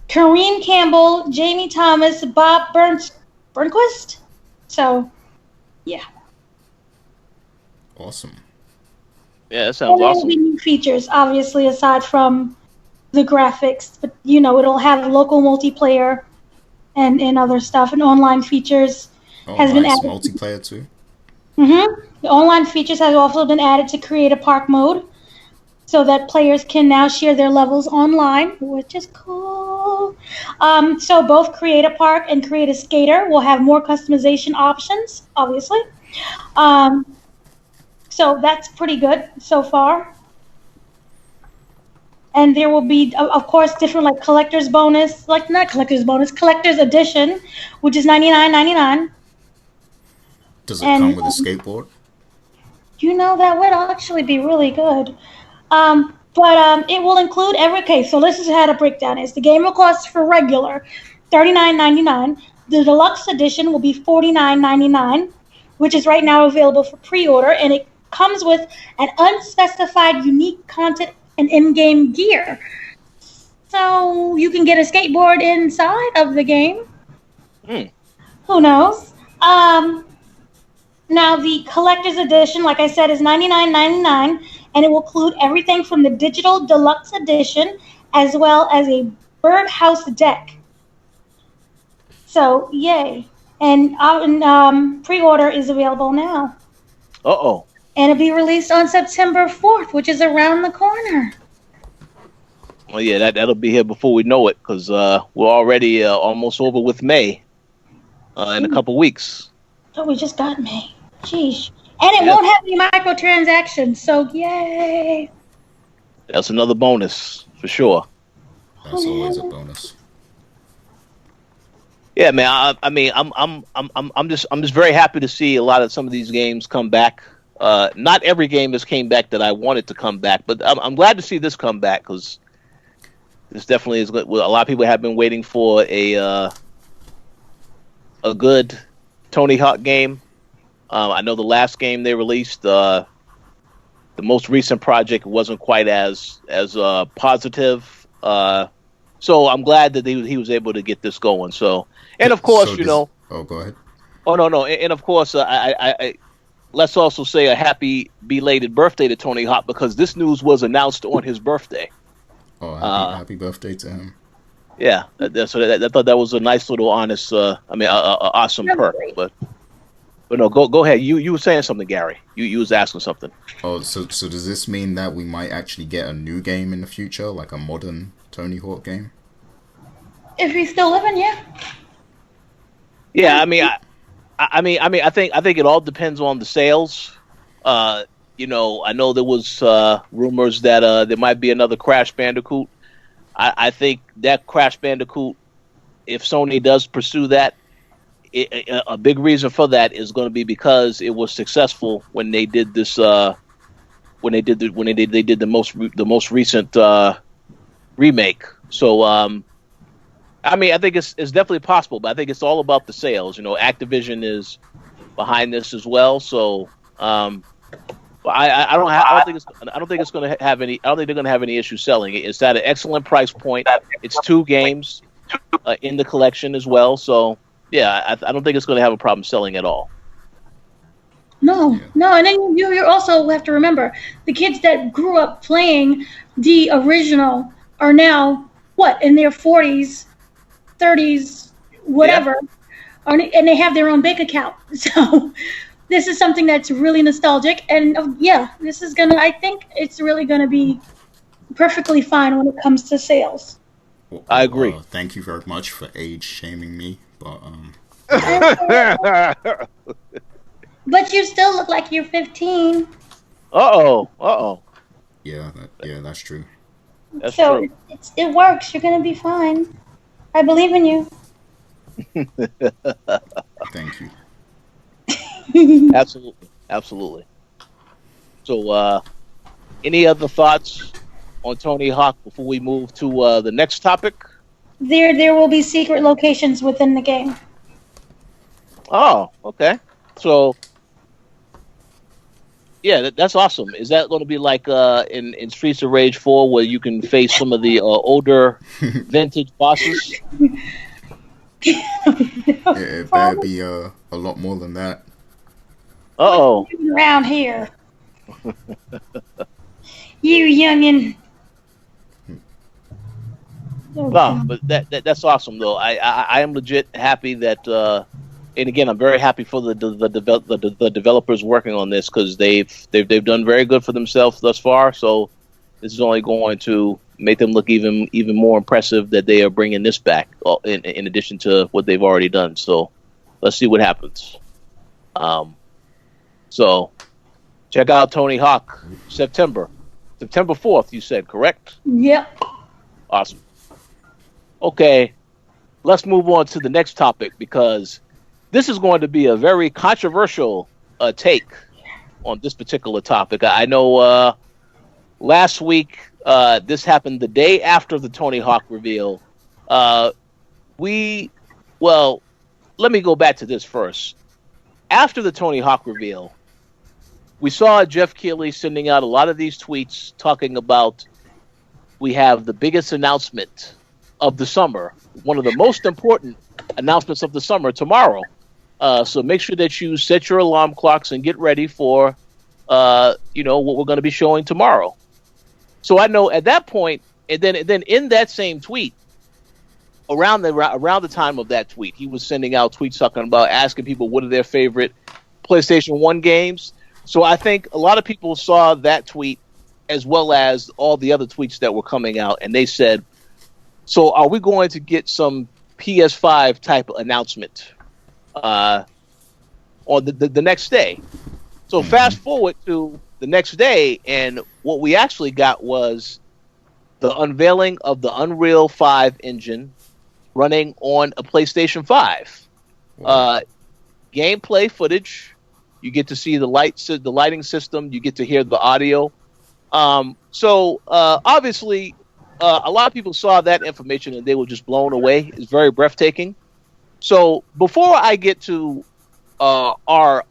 Kareem Campbell, Jamie Thomas, Bob Burnquist. So, yeah. Awesome. Yeah, that sounds awesome. There will be new features, obviously, aside from the graphics. But, it'll have local multiplayer and other stuff. And online features has been added. Multiplayer too? Mm-hmm. The online features have also been added to Create a Park mode, so that players can now share their levels online, which is cool. So both Create a Park and Create a Skater will have more customization options, obviously. So that's pretty good so far. And there will be, of course, different collector's bonus, collector's edition, which is $99.99. Does it come with a skateboard? That would actually be really good. But it will include so this is how the breakdown is. The game will cost for regular $39.99. The deluxe edition will be $49.99, which is right now available for pre-order, and it comes with an unspecified unique content and in-game gear. So you can get a skateboard inside of the game. Who knows? Now the collector's edition, like I said, is $99.99. And it will include everything from the digital deluxe edition as well as a birdhouse deck. So, yay. And pre-order is available now. Uh-oh. And it'll be released on September 4th, which is around the corner. Well, yeah, that'll be here before we know it, because we're already almost over with May in a couple weeks. Oh, we just got May. Jeez. And it won't have any microtransactions, so yay! That's another bonus for sure. That's always a bonus. Yeah, man. I'm just very happy to see some of these games come back. Not every game has came back that I wanted to come back, but I'm glad to see this come back because this definitely is good. Well, a lot of people have been waiting for a good Tony Hawk game. I know the last game they released, the most recent project wasn't quite as positive. So I'm glad that he was able to get this going. So, and of course, Oh, go ahead. Oh no, and of course, I let's also say a happy belated birthday to Tony Hawk because this news was announced on his birthday. Oh, happy birthday to him. Yeah, I thought that was a nice little honest. Awesome perk. Really. But no, go ahead. You were saying something, Gary. You was asking something. Oh, so does this mean that we might actually get a new game in the future, like a modern Tony Hawk game? If he's still living, yeah. Yeah, I think it all depends on the sales. I know there was rumors that there might be another Crash Bandicoot. I think that Crash Bandicoot, if Sony does pursue that, a big reason for that is going to be because it was successful when they did this. When they did the most recent remake. So I think it's definitely possible, but I think it's all about the sales. Activision is behind this as well. So I don't think it's going to have any. I don't think they're going to have any issue selling it. It's at an excellent price point. It's 2 games in the collection as well. So yeah, I don't think it's going to have a problem selling at all. No, and then you also have to remember the kids that grew up playing the original are now in their 40s, 30s, whatever, and they have their own bank account. So this is something that's really nostalgic, and this is gonna. I think it's really gonna be perfectly fine when it comes to sales. Well, I agree. Thank you very much for age shaming me, but But you still look like you're 15. Uh-oh. yeah, that's true. That's so true. It works. You're gonna be fine. I believe in you. Thank you. Absolutely. So, any other thoughts on Tony Hawk before we move to the next topic? There will be secret locations within the game. Oh, okay. So, yeah, that's awesome. Is that going to be like in Streets of Rage 4, where you can face some of the older vintage bosses? It better be a lot more than that. Uh-oh. Around here. You youngin'. No, but that's awesome though. I am legit happy that, and again, I'm very happy for the developers working on this, because they've done very good for themselves thus far. So this is only going to make them look even more impressive that they are bringing this back in addition to what they've already done. So let's see what happens. So check out Tony Hawk September 4th. You said, correct? Yep. Awesome. Okay, let's move on to the next topic, because this is going to be a very controversial take on this particular topic. I know last week, this happened the day after the Tony Hawk reveal. Let me go back to this first. After the Tony Hawk reveal, we saw Jeff Keighley sending out a lot of these tweets talking about, we have the biggest announcement of the summer, one of the most important announcements of the summer tomorrow. So make sure that you set your alarm clocks and get ready for, what we're going to be showing tomorrow. So I know at that point, and then in that same tweet, around the time of that tweet, he was sending out tweets talking about asking people what are their favorite PlayStation 1 games. So I think a lot of people saw that tweet as well as all the other tweets that were coming out, and they said, so are we going to get some PS5 type of announcement on the next day? So fast forward to the next day, and what we actually got was the unveiling of the Unreal 5 engine running on a PlayStation 5. Gameplay footage. You get to see the lighting system. You get to hear the audio. Obviously, a lot of people saw that information and they were just blown away. It's very breathtaking. So before I get to our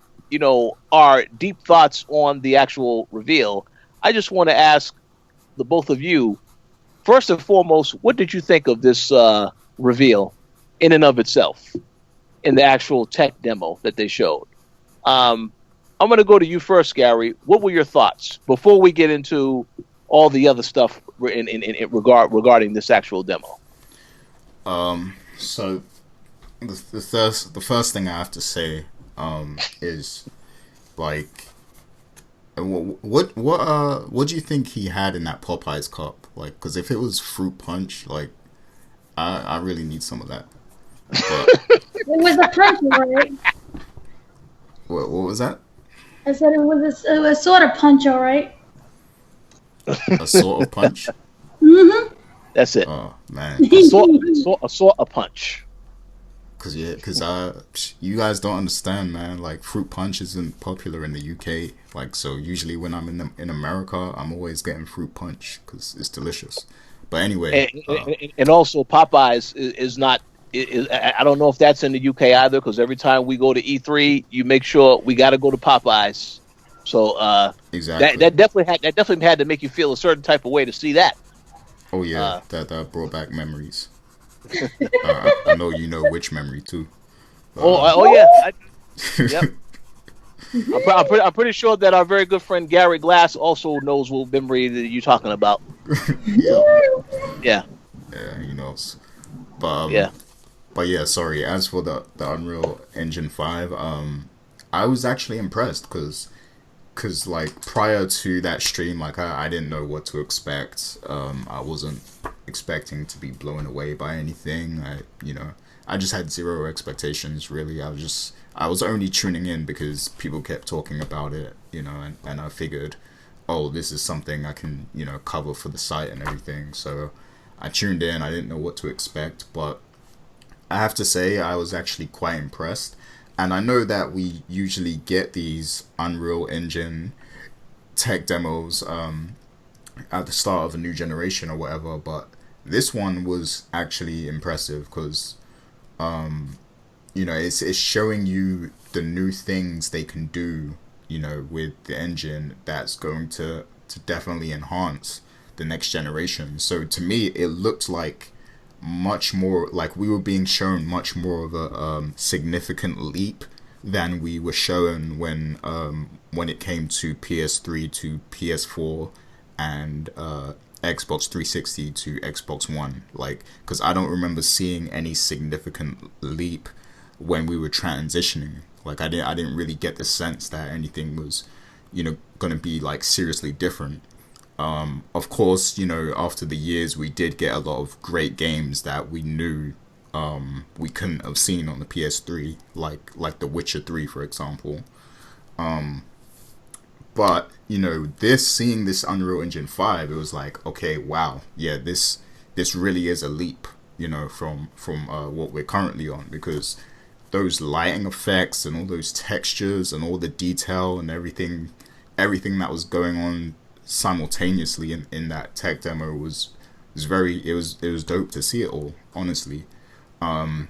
deep thoughts on the actual reveal, I just want to ask the both of you, first and foremost, what did you think of this reveal in and of itself, in the actual tech demo that they showed? I'm going to go to you first, Gary. What were your thoughts before we get into all the other stuff regarding this actual demo? So the first thing I have to say is like what do you think he had in that Popeyes cup? Like, because if it was fruit punch, like I really need some of that. But It was a punch, alright. what was that? I said it was sort of punch, alright. A sort of punch? Mm-hmm. That's it. Oh man, A sort of punch. because you guys don't understand, man. Like fruit punch isn't popular in the UK. Like so, usually when I'm in America, I'm always getting fruit punch because it's delicious. But anyway, And also Popeyes is not. I don't know if that's in the UK either, because every time we go to E3, you make sure we got to go to Popeyes. So exactly. that definitely had to make you feel a certain type of way to see that. Oh yeah, that brought back memories. I know you know which memory too. Oh yeah, yep. I'm pretty sure that our very good friend Gary Glass also knows what memory that you're talking about. Yeah, Yeah, yeah, he knows. yeah. But yeah, sorry. As for the Unreal Engine 5, I was actually impressed because like prior to that stream, like I didn't know what to expect. I wasn't expecting to be blown away by anything. I just had zero expectations really. I was only tuning in because people kept talking about it, and I figured, oh, this is something I can cover for the site and everything. So I tuned in. I didn't know what to expect, but I have to say I was actually quite impressed. And I know that we usually get these Unreal Engine tech demos at the start of a new generation or whatever, but this one was actually impressive because it's showing you the new things they can do, with the engine that's going to definitely enhance the next generation. So to me, it looked like much more like we were being shown much more of a significant leap than we were shown when it came to PS3 to PS4 and Xbox 360 to Xbox One. Like, because I don't remember seeing any significant leap when we were transitioning. Like, I didn't really get the sense that anything was, going to be like seriously different. Of course, after the years, we did get a lot of great games that we knew we couldn't have seen on the PS3, like The Witcher 3, for example. But seeing this Unreal Engine 5, it was like, okay, wow, yeah, this really is a leap, from what we're currently on, because those lighting effects and all those textures and all the detail and everything that was going on simultaneously in that tech demo was dope to see it all, honestly. And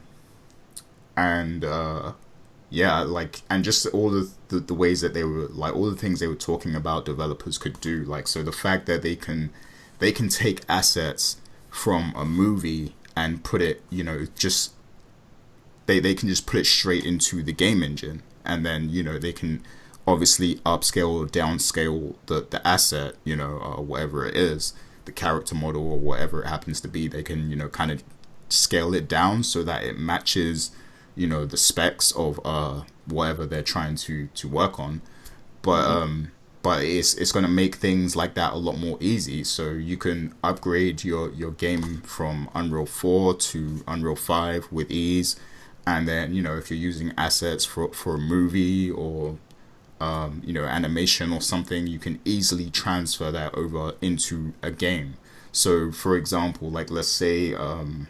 yeah, like, and just all the ways that they were, like, all the things they were talking about developers could do, like, so the fact that they can take assets from a movie and put it, just they can just put it straight into the game engine, and then they can obviously upscale or downscale the asset, whatever it is, the character model or whatever it happens to be. They can kind of scale it down so that it matches the specs of whatever they're trying to work on. But it's going to make things like that a lot more easy, so you can upgrade your game from Unreal 4 to Unreal 5 with ease. And then if you're using assets for a movie or animation or something, you can easily transfer that over into a game. So for example, like let's say one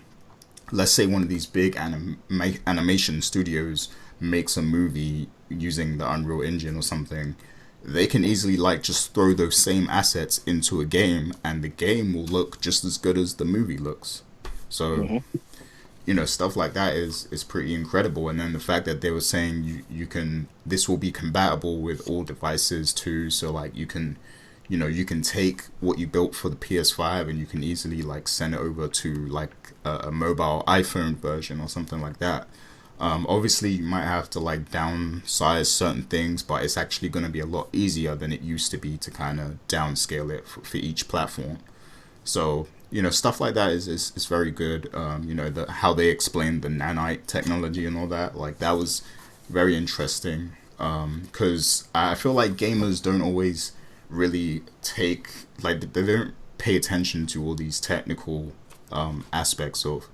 of these big animation studios makes a movie using the Unreal Engine or something. They can easily like just throw those same assets into a game, and the game will look just as good as the movie looks. So stuff like that is pretty incredible. And then the fact that they were saying you can, this will be compatible with all devices too, so like you can take what you built for the PS5 and you can easily like send it over to like a mobile iPhone version or something like that. Obviously you might have to like downsize certain things, but it's actually going to be a lot easier than it used to be to kind of downscale it for each platform. So stuff like that is very good. How they explained the nanite technology and all that, like that was very interesting. Because I feel like gamers don't always really they don't pay attention to all these technical aspects of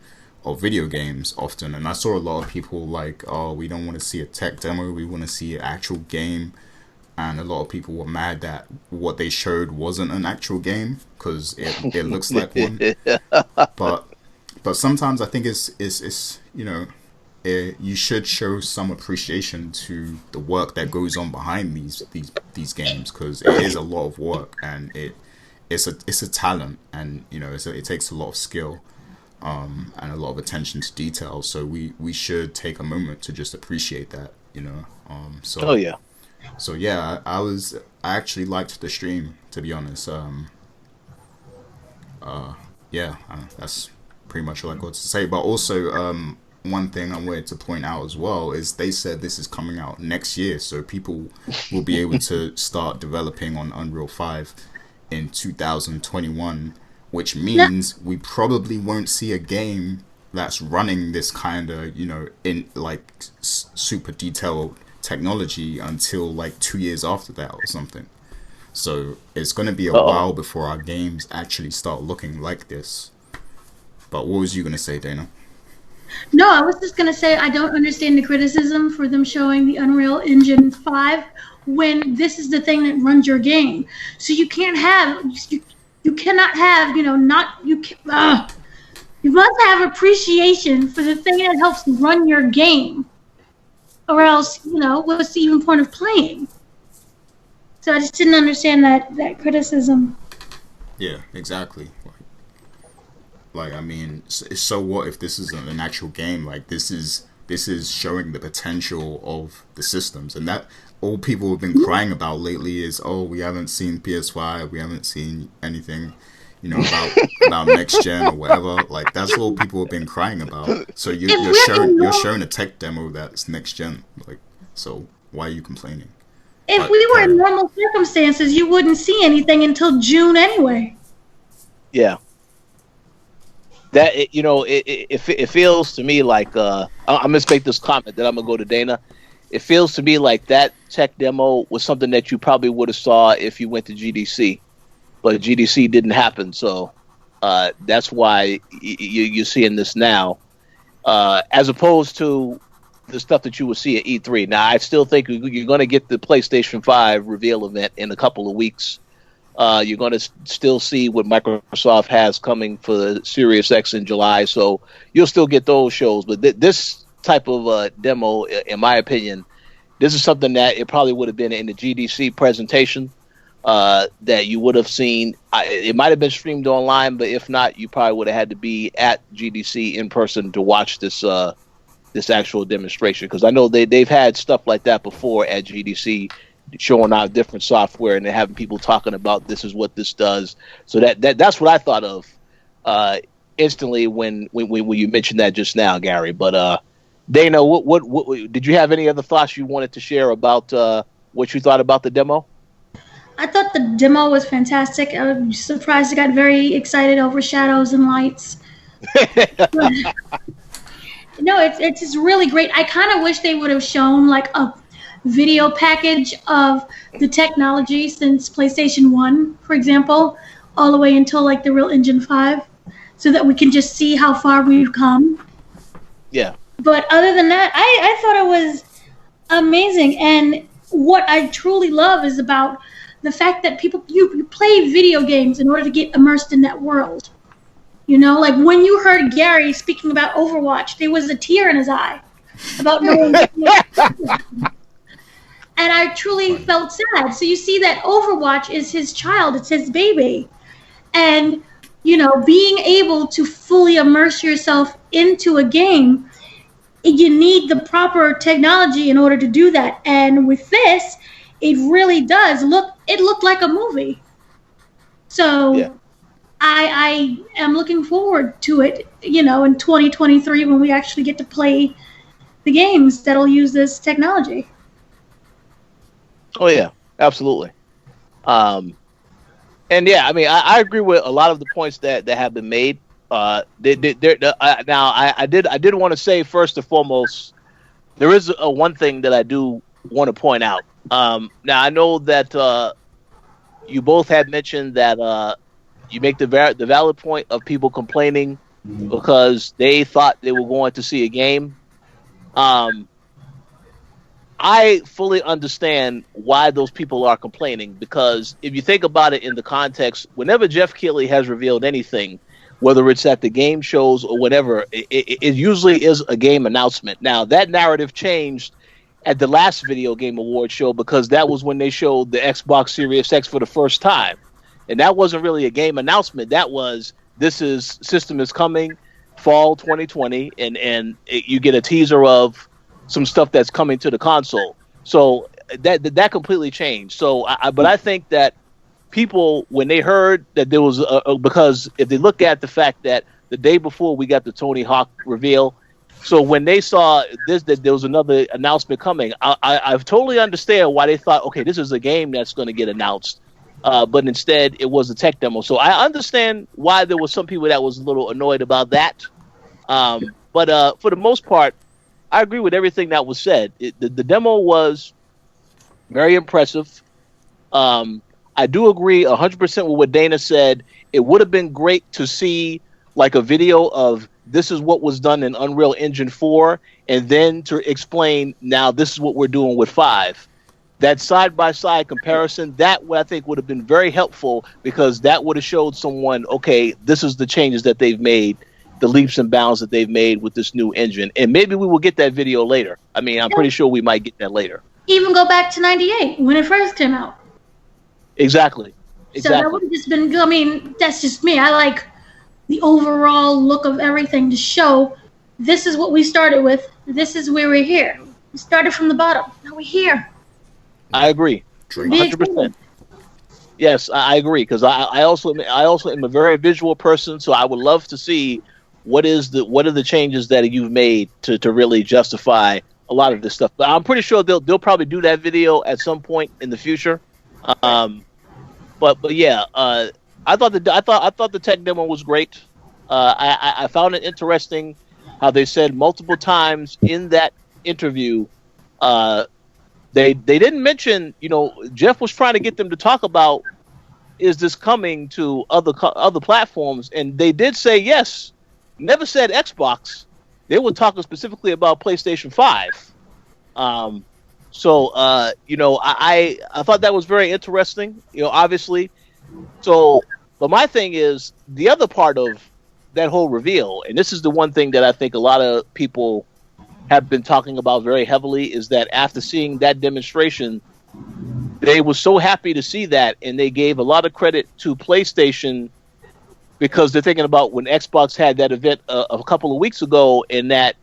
video games often. And I saw a lot of people like, oh, we don't want to see a tech demo, we want to see an actual game. And a lot of people were mad that what they showed wasn't an actual game because it looks like one. But sometimes I think it's you should show some appreciation to the work that goes on behind these games, because it is a lot of work, and it's a talent, and it takes a lot of skill and a lot of attention to detail. So we should take a moment to just appreciate that. Oh yeah. So yeah, I actually liked the stream, to be honest. That's pretty much all I got to say. But also, one thing I wanted to point out as well is they said this is coming out next year, so people will be able to start developing on Unreal 5 in 2021, which means we probably won't see a game that's running this kind of, in like super detailed technology until like 2 years after that or something. So it's going to be a while before our games actually start looking like this. But what was you going to say, Dana? No, I was just going to say I don't understand the criticism for them showing the Unreal Engine 5 when this is the thing that runs your game. So you can't have, you cannot have, you must have appreciation for the thing that helps run your game. Or else, what's the even point of playing? So I just didn't understand that criticism. Yeah, exactly. Like I mean, so what if this isn't an actual game? Like this is showing the potential of the systems, and that all people have been crying about lately is, oh, we haven't seen PS5, we haven't seen anything, about next gen or whatever. Like that's all people have been crying about. So you're showing a tech demo that's next gen. Like, so why are you complaining? If we were in normal circumstances, you wouldn't see anything until June anyway. Yeah. That it feels to me like I'm gonna make this comment, then I'm gonna go to Dana. It feels to me like that tech demo was something that you probably would have saw if you went to GDC, but GDC didn't happen, so that's why you're seeing this now, as opposed to the stuff that you will see at E3. Now, I still think you're going to get the PlayStation 5 reveal event in a couple of weeks. You're going to still see what Microsoft has coming for the Series X in July, so you'll still get those shows. But this type of demo, in my opinion, this is something that it probably would have been in the GDC presentation that you would have seen. It might have been streamed online, but if not, you probably would have had to be at GDC in person to watch this actual demonstration, because I know they've had stuff like that before at GDC, showing out different software and they're having people talking about this is what this does. So that's what I thought of instantly when you mentioned that just now, Gary. But Dana, what did you have any other thoughts you wanted to share about what you thought about the demo? I thought the demo was fantastic. I was surprised I got very excited over shadows and lights. No, it's just really great. I kind of wish they would have shown like a video package of the technology since PlayStation 1, for example, all the way until like the Real Engine 5, so that we can just see how far we've come. Yeah. But other than that, I thought it was amazing. And what I truly love is about the fact that you play video games in order to get immersed in that world. Like when you heard Gary speaking about Overwatch, there was a tear in his eye about knowing. And I truly felt sad. So you see that Overwatch is his child, it's his baby. And, being able to fully immerse yourself into a game, you need the proper technology in order to do that. And with this, it really does look like a movie. So yeah. I am looking forward to it, in 2023 when we actually get to play the games that'll use this technology. Oh yeah, absolutely. And yeah, I mean, I agree with a lot of the points that have been made. Now, I did want to say first and foremost, there is one thing that I do want to point out. Now I know that you both had mentioned that you make the valid point of people complaining because they thought they were going to see a game. Um, I fully understand why those people are complaining because if you think about it in the context, whenever Jeff Keighley has revealed anything, whether it's at the game shows or whatever, it usually is a game announcement. Now, that narrative changed at the last Video Game Award show because that was when they showed the Xbox Series X for the first time. And that wasn't really a game announcement. That was, system is coming, fall 2020, you get a teaser of some stuff that's coming to the console. So that completely changed. So, but I think that people, when they heard that there was because if they look at the fact that the day before we got the Tony Hawk reveal, so when they saw this that there was another announcement coming, I totally understand why they thought, okay, this is a game that's going to get announced, but instead it was a tech demo. So I understand why there was some people that was a little annoyed about that. But for the most part, I agree with everything that was said. The demo was very impressive. I do agree 100% with what Dana said. It would have been great to see like a video of this is what was done in Unreal Engine 4, and then to explain now this is what we're doing with 5. That side-by-side comparison, that I think would have been very helpful because that would have showed someone, okay, this is the changes that they've made, the leaps and bounds that they've made with this new engine. And maybe we will get that video later. I mean, I'm pretty sure we might get that later. Even go back to 98 when it first came out. Exactly. So that would have just been good. I mean, that's just me. I like the overall look of everything to show this is what we started with. This is where we're here. We started from the bottom. Now we're here. I agree. 100%. Yes, I agree because I also am a very visual person, so I would love to see what are the changes that you've made to really justify a lot of this stuff. But I'm pretty sure they'll probably do that video at some point in the future. But yeah, I thought the tech demo was great. I found it interesting how they said multiple times in that interview. They didn't mention, Jeff was trying to get them to talk about, is this coming to other platforms? And they did say yes. Never said Xbox. They were talking specifically about PlayStation 5. So I thought that was very interesting, obviously. So, but my thing is the other part of that whole reveal, and this is the one thing that I think a lot of people have been talking about very heavily, is that after seeing that demonstration, they were so happy to see that, and they gave a lot of credit to PlayStation because they're thinking about when Xbox had that event a couple of weeks ago, and that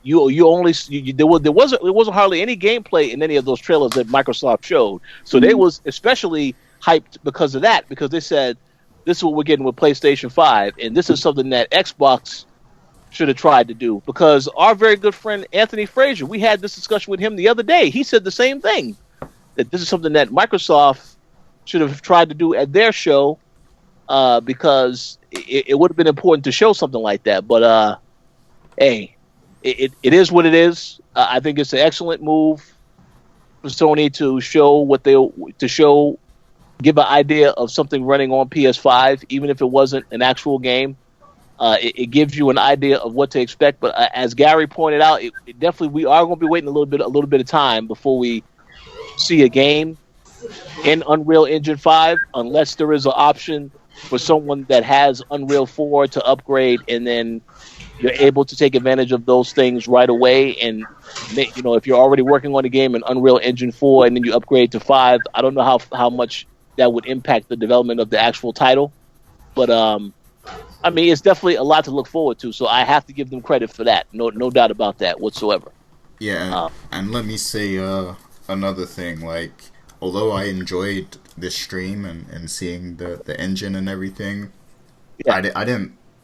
there wasn't hardly any gameplay in any of those trailers that Microsoft showed. So they was especially hyped because of that, because they said this is what we're getting with PlayStation 5, and this is something that Xbox should have tried to do. Because our very good friend Anthony Frazier, we had this discussion with him the other day. He said the same thing, that this is something that Microsoft should have tried to do at their show, because it would have been important to show something like that. But hey, it is what it is. I think it's an excellent move for Sony to show give an idea of something running on PS5, even if it wasn't an actual game. It gives you an idea of what to expect. But as Gary pointed out, it definitely, we are going to be waiting a little bit of time before we see a game in Unreal Engine 5, unless there is an option for someone that has Unreal 4 to upgrade, and then you're able to take advantage of those things right away. And if you're already working on a game in Unreal Engine 4 and then you upgrade to 5, I don't know how much that would impact the development of the actual title. But I mean, it's definitely a lot to look forward to. So I have to give them credit for that. No doubt about that whatsoever. Yeah, and let me say another thing. Like, although I enjoyed this stream and seeing the engine and everything, yeah.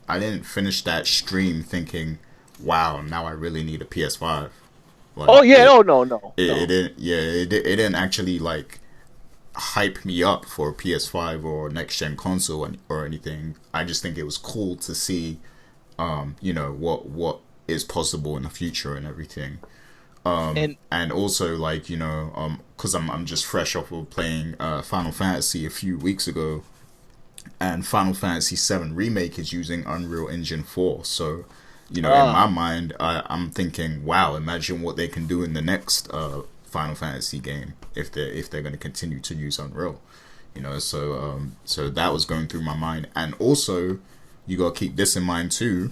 I didn't finish that stream thinking, wow, now I really need a PS5. Like, oh yeah, no. It didn't. Yeah, it didn't actually like hype me up for a PS5 or next gen console or anything. I just think it was cool to see, what is possible in the future and everything. And also, like, because I'm just fresh off of playing Final Fantasy a few weeks ago, and Final Fantasy 7 Remake is using Unreal Engine 4. So, in my mind, I'm thinking, wow, imagine what they can do in the next Final Fantasy game if they're going to continue to use Unreal. So that was going through my mind. And also, you got to keep this in mind too.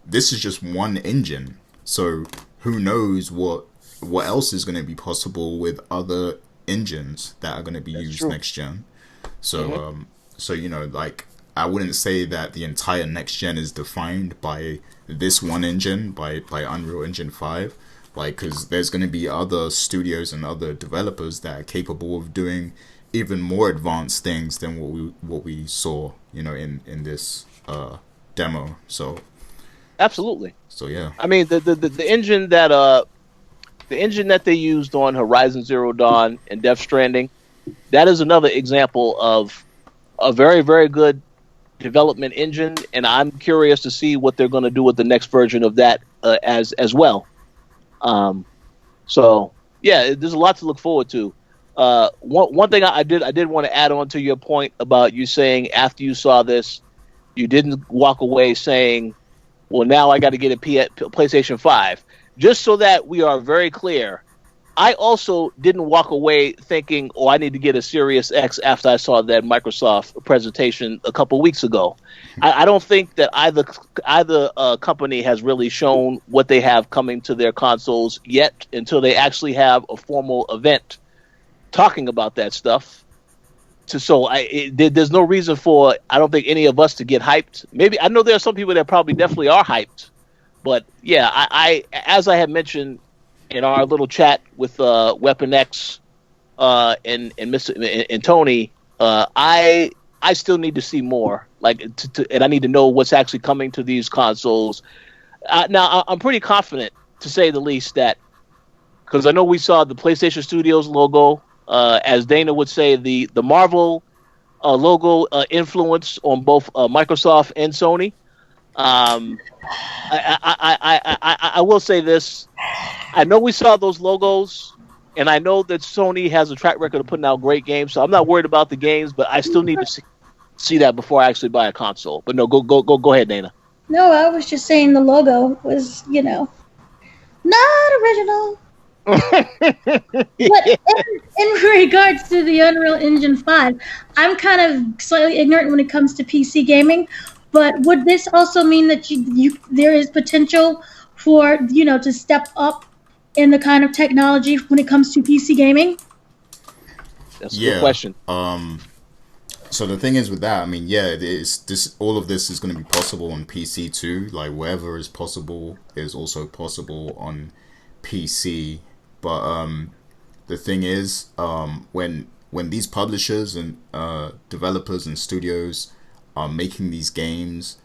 This is just one engine. So who knows what else is going to be possible with other engines that are going to be used next gen. So like, I wouldn't say that the entire next gen is defined by this one engine, by Unreal Engine 5, like, because there's going to be other studios and other developers that are capable of doing even more advanced things than what we saw, in this demo. So absolutely. So yeah, I mean, the engine that they used on Horizon Zero Dawn and Death Stranding, that is another example of a very, very good development engine, and I'm curious to see what they're going to do with the next version of that as well. So yeah, there's a lot to look forward to. One thing I did want to add on to your point about you saying after you saw this, you didn't walk away saying, well, now I got to get a PlayStation 5. Just so that we are very clear, I also didn't walk away thinking, oh, I need to get a Series X after I saw that Microsoft presentation a couple weeks ago. I don't think that either company has really shown what they have coming to their consoles yet until they actually have a formal event talking about that stuff. There's no reason for, I don't think, any of us to get hyped. Maybe, I know there are some people that probably definitely are hyped. But yeah, I as I had mentioned in our little chat with Weapon X and Tony, I still need to see more. And I need to know what's actually coming to these consoles. Now I'm pretty confident, to say the least, that because I know we saw the PlayStation Studios logo, as Dana would say, the Marvel logo influence on both Microsoft and Sony. I will say this. I know we saw those logos, and I know that Sony has a track record of putting out great games, so I'm not worried about the games, but I still need to see that before I actually buy a console. But no, go ahead, Dana. No, I was just saying the logo was, not original. But in regards to the Unreal Engine 5, I'm kind of slightly ignorant when it comes to PC gaming. But would this also mean that there is potential for, to step up in the kind of technology when it comes to PC gaming? That's a good question. So the thing is with that, I mean, yeah, all of this is going to be possible on PC too. Like, wherever is possible is also possible on PC. But the thing is, when these publishers and developers and studios are making these games,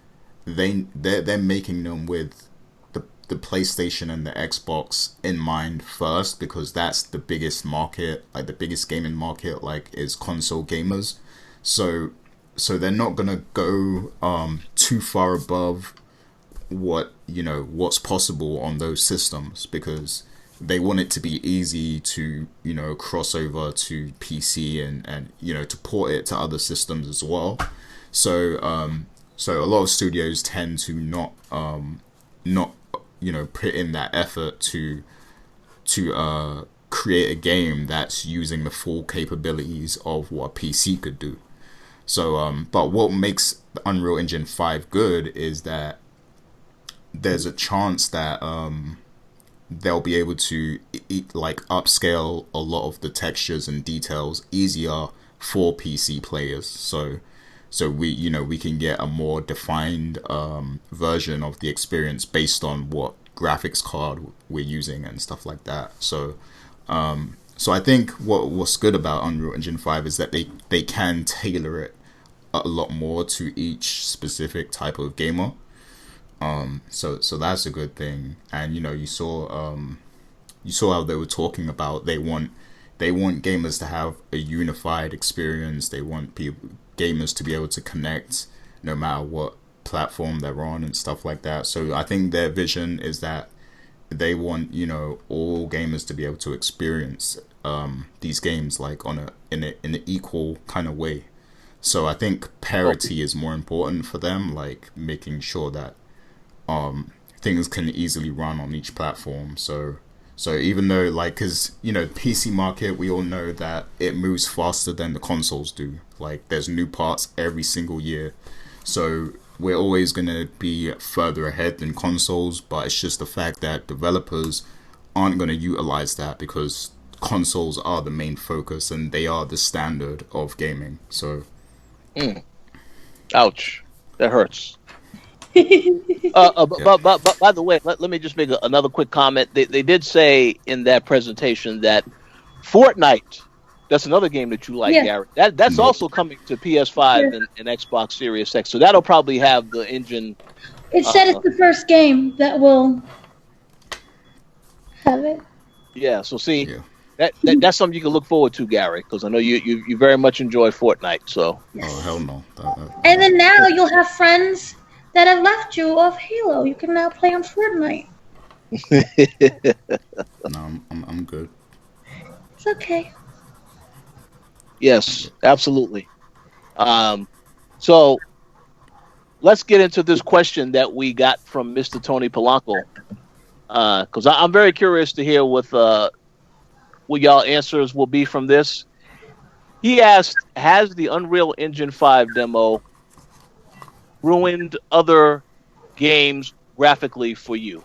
they're making them with the PlayStation and the Xbox in mind first, because that's the biggest market, like the biggest gaming market, like, is console gamers. So they're not gonna go too far above what's possible on those systems, because they want it to be easy to cross over to PC and to port it to other systems as well. So a lot of studios tend to not put in that effort to create a game that's using the full capabilities of what a PC could do. So but what makes the Unreal Engine 5 good is that there's a chance that they'll be able to upscale a lot of the textures and details easier for PC players. So we can get a more defined version of the experience based on what graphics card we're using and stuff like that. So I think what's good about Unreal Engine 5 is that they can tailor it a lot more to each specific type of gamer. So that's a good thing. And you saw how they were talking about they want they want gamers to have a unified experience. They want gamers to be able to connect no matter what platform they're on and stuff like that. So I think their vision is that they want, you know, all gamers to be able to experience these games like in an equal kind of way. So I think parity is more important for them, like making sure that things can easily run on each platform. So even though, like, because, you know, PC market, we all know that it moves faster than the consoles do. Like, there's new parts every single year. So we're always going to be further ahead than consoles, but it's just the fact that developers aren't going to utilize that because consoles are the main focus and they are the standard of gaming. So... Ouch. That hurts. But by the way, let me just make another quick comment. They did say in that presentation that Fortnite, that's another game that you like, Gary. That's also coming to PS5 and Xbox Series X. So that'll probably have the engine. It said it's the first game that will have it. Yeah, so see, that's something you can look forward to, Gary, because I know you very much enjoy Fortnite. So. Oh, hell no. And then now you'll have friends that have left you off Halo. You can now play on Fortnite. No, I'm good. It's okay. Yes, absolutely. So let's get into this question that we got from Mr. Tony Polanco, because I'm very curious to hear what y'all answers will be from this. He asked, has the Unreal Engine 5 demo ruined other games graphically for you?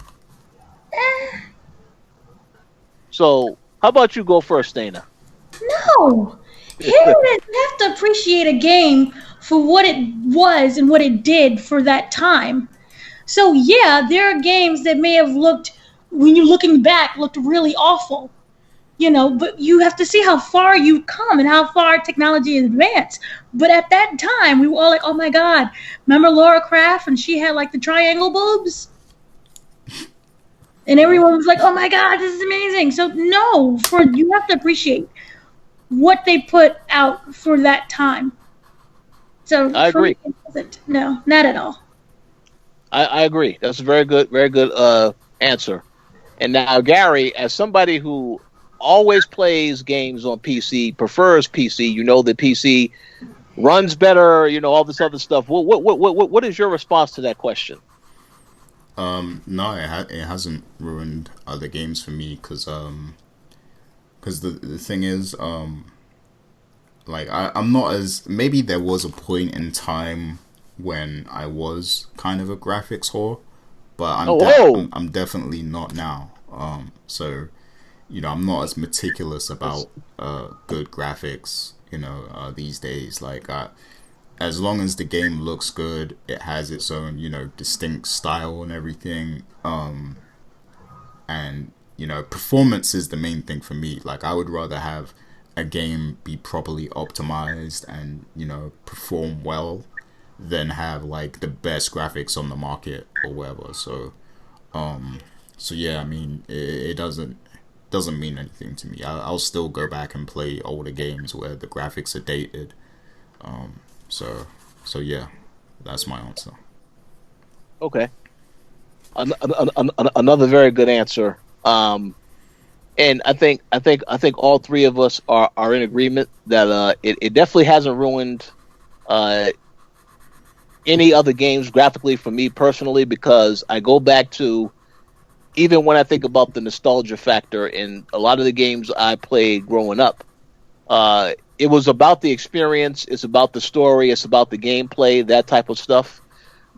So, how about you go first, Dana? No! You have to appreciate a game for what it was and what it did for that time. So, yeah, there are games that may have looked, when you're looking back, looked really awful. You know, but you have to see how far you've come and how far technology has advanced. But at that time, we were all like, oh my God, remember Laura Croft and she had like the triangle boobs? And everyone was like, oh my God, this is amazing. So no, you have to appreciate what they put out for that time. So I agree. No, not at all. I agree. That's a very good answer. And now, Gary, as somebody who always plays games on PC, prefers PC, you know, the PC runs better, you know, all this other stuff. What is your response to that question? No, it hasn't ruined other games for me because the thing is, like I'm not as, maybe there was a point in time when I was kind of a graphics whore, but I'm definitely not now. So, you know, I'm not as meticulous about good graphics, you know, these days. Like, as long as the game looks good, it has its own, you know, distinct style and everything. And, you know, performance is the main thing for me. Like, I would rather have a game be properly optimized and, you know, perform well than have, like, the best graphics on the market or whatever. So yeah, I mean, it doesn't mean anything to me. I'll still go back and play older games where the graphics are dated. So yeah, that's my answer. Okay. Another very good answer. And I think all three of us are in agreement that it definitely hasn't ruined any other games graphically for me personally, because I go back to, even when I think about the nostalgia factor in a lot of the games I played growing up, it was about the experience, it's about the story, it's about the gameplay, that type of stuff.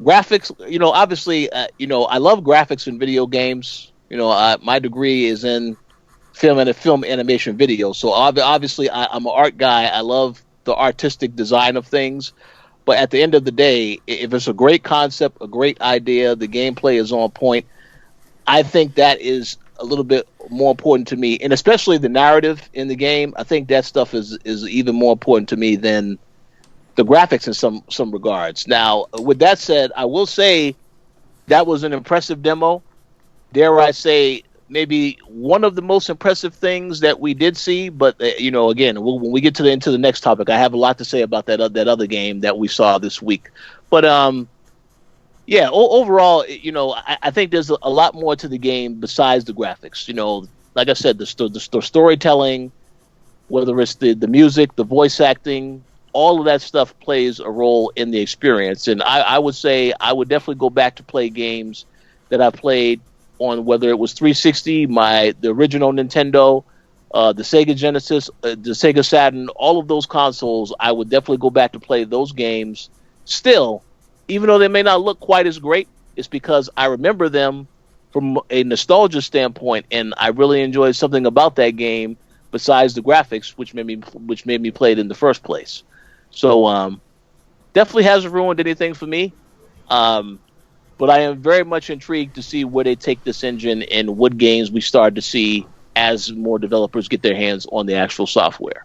Graphics, you know, obviously, you know, I love graphics in video games. You know, my degree is in film animation video, so obviously I'm an art guy. I love the artistic design of things. But at the end of the day, if it's a great concept, a great idea, the gameplay is on point, I think that is a little bit more important to me, and especially the narrative in the game. I think that stuff is even more important to me than the graphics in some regards. Now, with that said, I will say that was an impressive demo. Dare I say, maybe one of the most impressive things that we did see. But again, when we get into the next topic, I have a lot to say about that other game that we saw this week. But yeah, overall, I think there's a lot more to the game besides the graphics. Like I said, the storytelling, whether it's the music, the voice acting, all of that stuff plays a role in the experience. And I would say I would definitely go back to play games that I played on, whether it was 360, the original Nintendo, the Sega Genesis, the Sega Saturn, all of those consoles. I would definitely go back to play those games still, even though they may not look quite as great. It's because I remember them from a nostalgia standpoint, and I really enjoyed something about that game besides the graphics, which made me play it in the first place. So definitely hasn't ruined anything for me. But I am very much intrigued to see where they take this engine and what games we start to see as more developers get their hands on the actual software.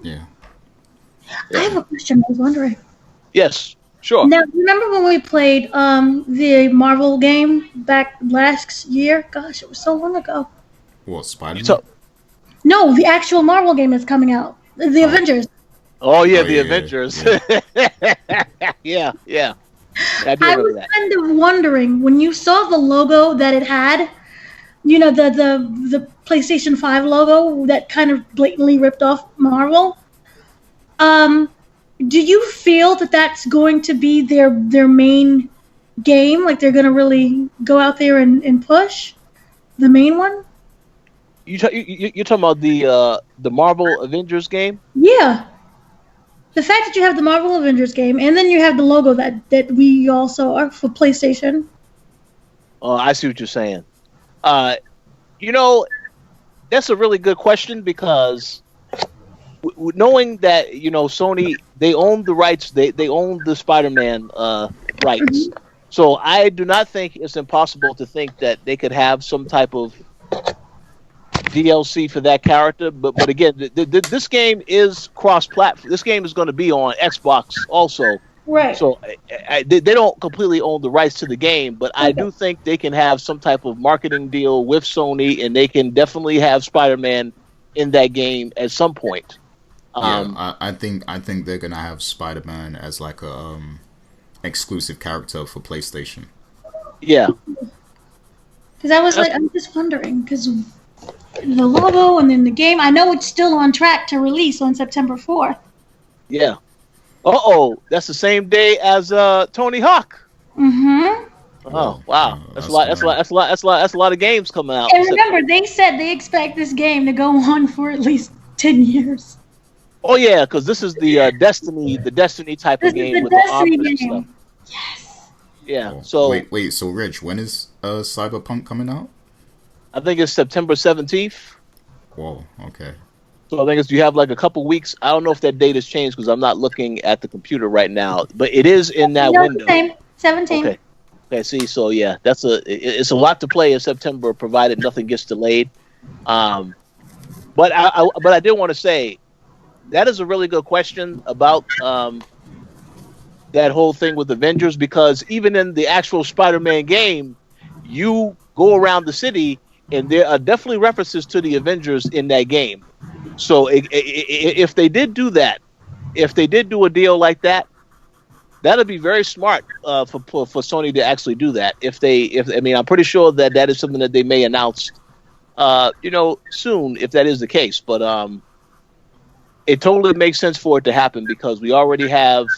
Yeah. I have a question. I was wondering. Yes, sure. Now, remember when we played the Marvel game back last year? Gosh, it was so long ago. What, Spider-Man? No, the actual Marvel game that's coming out. The Avengers. Oh, yeah, the Avengers. Yeah. Yeah. I was kind of wondering, when you saw the logo that it had, the PlayStation 5 logo that kind of blatantly ripped off Marvel, do you feel that that's going to be their main game? Like they're going to really go out there and push the main one? You're talking about the Marvel Avengers game? Yeah. The fact that you have the Marvel Avengers game, and then you have the logo that we also are for PlayStation. Oh, I see what you're saying. That's a really good question because knowing that, Sony, they own the rights, they own the Spider-Man rights. Mm-hmm. So I do not think it's impossible to think that they could have some type of DLC for that character, but again, this game is cross-platform. This game is going to be on Xbox also, right? So they don't completely own the rights to the game, but I do think they can have some type of marketing deal with Sony, and they can definitely have Spider-Man in that game at some point. I think they're gonna have Spider-Man as like a exclusive character for PlayStation. Yeah, because I'm just wondering because the logo and then the game. I know it's still on track to release on September 4th. Yeah. That's the same day as Tony Hawk. Mm-hmm. Oh wow, that's a lot. That's a lot of games coming out. And remember, they said they expect this game to go on for at least 10 years. Oh yeah, because this is the Destiny type of game with the armor and stuff. Yes. Yeah. Oh, so wait. So Rich, when is Cyberpunk coming out? I think it's September 17th. Whoa, okay. So I think you have like a couple weeks. I don't know if that date has changed because I'm not looking at the computer right now, but it is in that window. Same, 17. Okay. See, so yeah, it's a lot to play in September, provided nothing gets delayed. But I did want to say that is a really good question about that whole thing with Avengers, because even in the actual Spider-Man game, you go around the city. And there are definitely references to the Avengers in that game. So if they did do that, if they did do a deal like that, that'd be very smart for Sony to actually do that. I'm pretty sure that is something that they may announce, soon if that is the case. But it totally makes sense for it to happen because they already have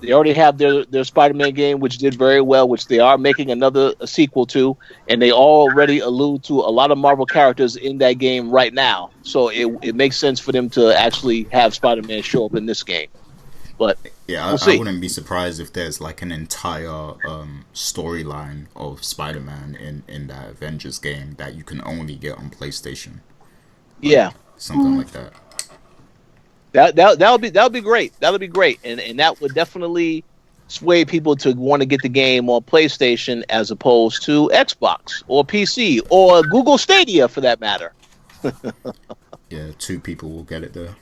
their Spider-Man game, which did very well, which they are making another sequel to, and they already allude to a lot of Marvel characters in that game right now. So it makes sense for them to actually have Spider-Man show up in this game. But yeah, we'll see. I wouldn't be surprised if there's like an entire storyline of Spider-Man in that Avengers game that you can only get on PlayStation. Yeah, something like that. That'll be great. That'll be great, and that would definitely sway people to want to get the game on PlayStation as opposed to Xbox or PC or Google Stadia for that matter. Yeah, 2 people will get it there.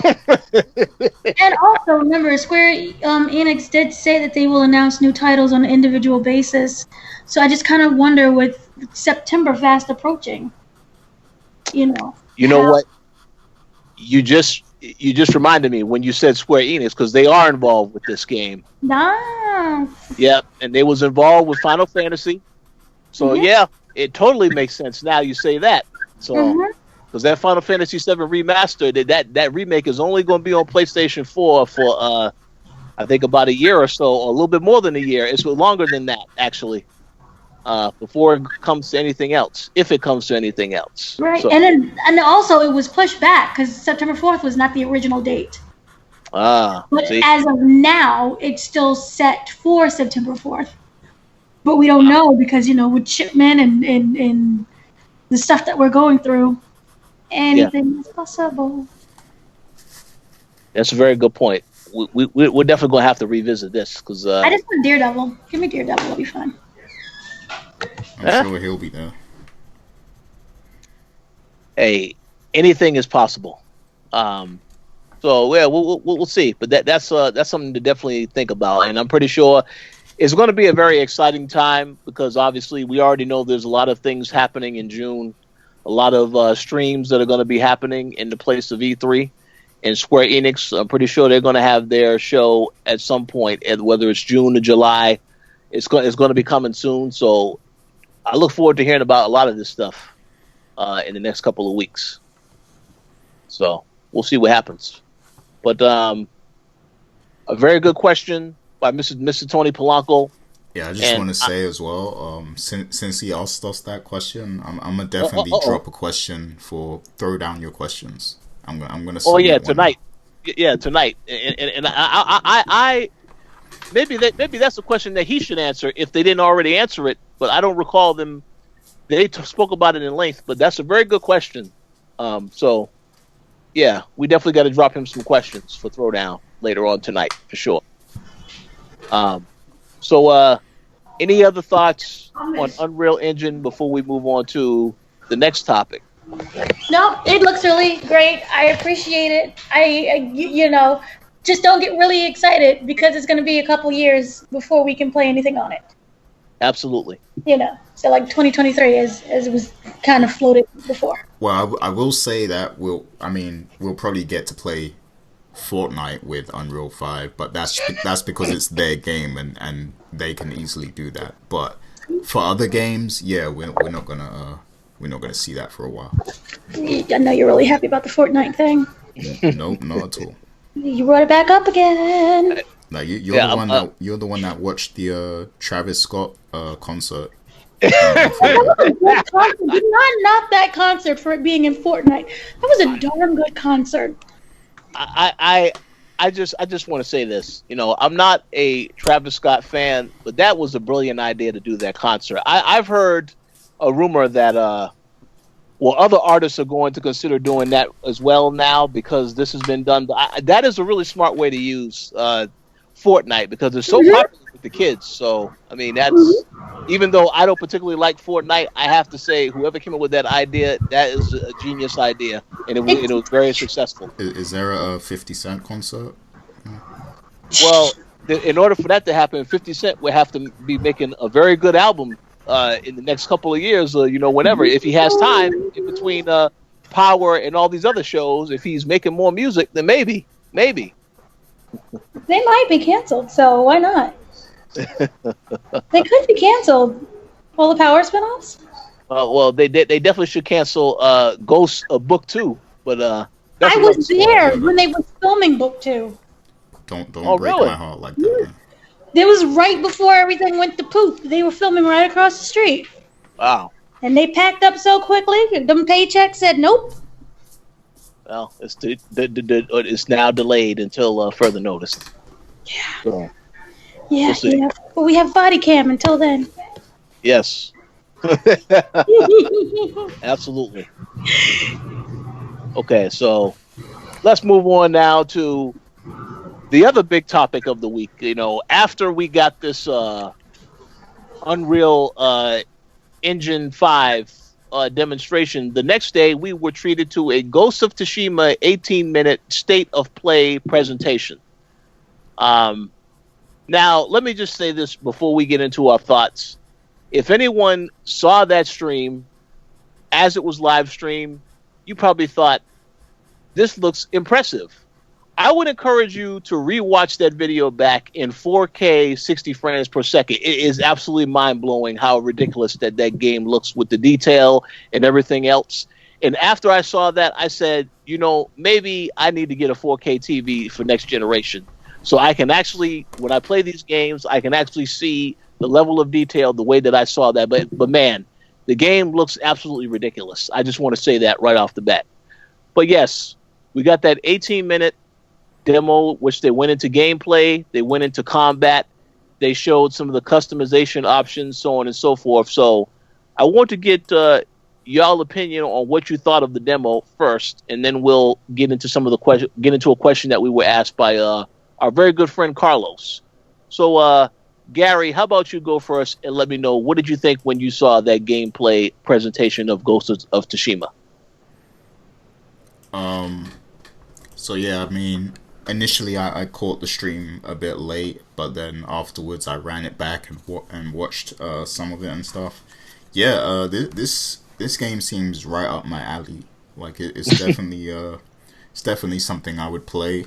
And also, remember, Square Enix did say that they will announce new titles on an individual basis. So I just kind of wonder, with September fast approaching, You know how. what? You just reminded me when you said Square Enix, because they are involved with this game. Nah. Yep, and they was involved with Final Fantasy. So yeah, it totally makes sense now you say that. So because that Final Fantasy VII Remastered, that remake is only going to be on PlayStation 4 for I think about a year or so, or a little bit more than a year. It's longer than that actually. Before it comes to anything else, if it comes to anything else. Right, So, and also it was pushed back because September 4th was not the original date. But see? as of now, it's still set for September 4th. But we don't know because, with shipment and the stuff that we're going through, anything is possible. That's a very good point. We're definitely going to have to revisit this because I just want Daredevil. Give me Daredevil, it'll be fun. I'm sure he'll be there. Hey, anything is possible. So yeah, we'll see. But that's something to definitely think about, and I'm pretty sure it's going to be a very exciting time because obviously we already know there's a lot of things happening in June, a lot of streams that are going to be happening in the place of E3, and Square Enix. I'm pretty sure they're going to have their show at some point, and whether it's June or July, it's going to be coming soon. So I look forward to hearing about a lot of this stuff in the next couple of weeks. So we'll see what happens. But a very good question by Mr. Tony Polanco. Yeah, I just want to say as well, since he asked us that question, I'm gonna definitely drop a question for throw down your questions. I'm gonna. Oh yeah, tonight. Yeah, tonight. And I maybe that's a question that he should answer if they didn't already answer it. But I don't recall them. They spoke about it in length, but that's a very good question. So, yeah, we definitely got to drop him some questions for Throwdown later on tonight, for sure. So, any other thoughts on Unreal Engine before we move on to the next topic? No, it looks really great. I appreciate it. I just don't get really excited because it's going to be a couple years before we can play anything on it. Absolutely. So like 2023 as it was kind of floated before. Well, I will say that we'll probably get to play Fortnite with Unreal 5, but that's because it's their game and they can easily do that. But for other games, yeah, we're not gonna see that for a while. I know you're really happy about the Fortnite thing. No, not at all. You brought it back up again. No, you're the one that watched the Travis Scott concert. That was a good concert. Do not knock that concert for it being in Fortnite. That was a darn good concert. I just want to say this. I'm not a Travis Scott fan, but that was a brilliant idea to do that concert. I've heard a rumor that other artists are going to consider doing that as well now because this has been done. That is a really smart way to use Fortnite because it's so popular with the kids. So I mean, that's even though I don't particularly like Fortnite, I have to say whoever came up with that idea, that is a genius idea, and it was very successful. Is there a 50 Cent concert? Well, in order for that to happen, 50 Cent would have to be making a very good album in the next couple of years, whenever, if he has time in between Power and all these other shows. If he's making more music, then maybe. They might be canceled, so why not? They could be canceled. All the Power spinoffs? Well, they definitely should cancel Ghost of Book 2, but I was there when they were filming Book 2. Don't break my heart like that. Man. It was right before everything went to poop. They were filming right across the street. Wow. And they packed up so quickly, them paychecks said nope. Well, it's now delayed until further notice. Yeah. So, yeah. But we have body cam until then. Yes. Absolutely. Okay, so let's move on now to the other big topic of the week. After we got this Unreal Engine 5 demonstration, the next day we were treated to a Ghost of Tsushima 18-minute state of play presentation. Now, let me just say this before we get into our thoughts. If anyone saw that stream as it was live streamed, you probably thought, this looks impressive. I would encourage you to rewatch that video back in 4K 60 frames per second. It is absolutely mind-blowing how ridiculous that game looks with the detail and everything else. And after I saw that, I said, maybe I need to get a 4K TV for next generation. So I can actually, when I play these games, I can actually see the level of detail the way that I saw that. But man, the game looks absolutely ridiculous. I just want to say that right off the bat. But yes, we got that 18-minute demo, which they went into gameplay, they went into combat, they showed some of the customization options, so on and so forth. So I want to get y'all opinion on what you thought of the demo first, and then we'll get into some of the get into a question that we were asked by our very good friend Carlos. So Gary, how about you go first and let me know, what did you think when you saw that gameplay presentation of Ghost of Tsushima? So yeah, I mean, initially I caught the stream a bit late, but then afterwards I ran it back and watched some of it and stuff. Yeah, this game seems right up my alley. Like it's definitely something I would play.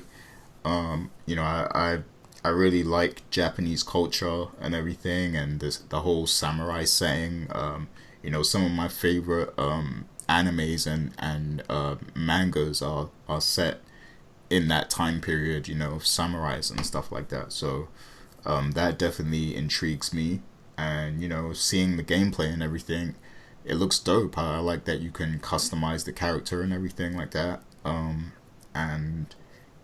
I really like Japanese culture and everything, and the whole samurai setting. Some of my favorite animes and mangas are set in that time period, samurais and stuff like that. So that definitely intrigues me. And, seeing the gameplay and everything, it looks dope. I like that you can customize the character and everything like that. And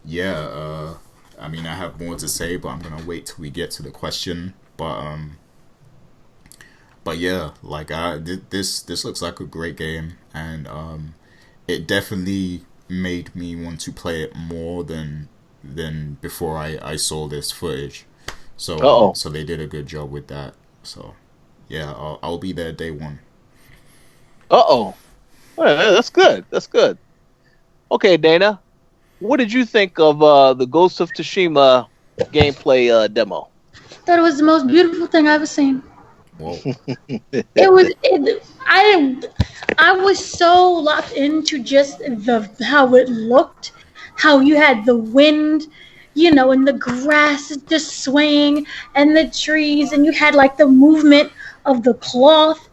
yeah, I mean, I have more to say, but I'm going to wait till we get to the question. But yeah, like this looks like a great game, and it definitely made me want to play it more than before I saw this footage. So so they did a good job with that. So yeah, I'll be there day one. Well, that's good. That's good. Okay, Dana, what did you think of the Ghost of Tsushima gameplay demo? Thought it was the most beautiful thing I've ever seen. Whoa. I was so locked into just how it looked, how you had the wind, and the grass is just swaying, and the trees, and you had like the movement of the cloth.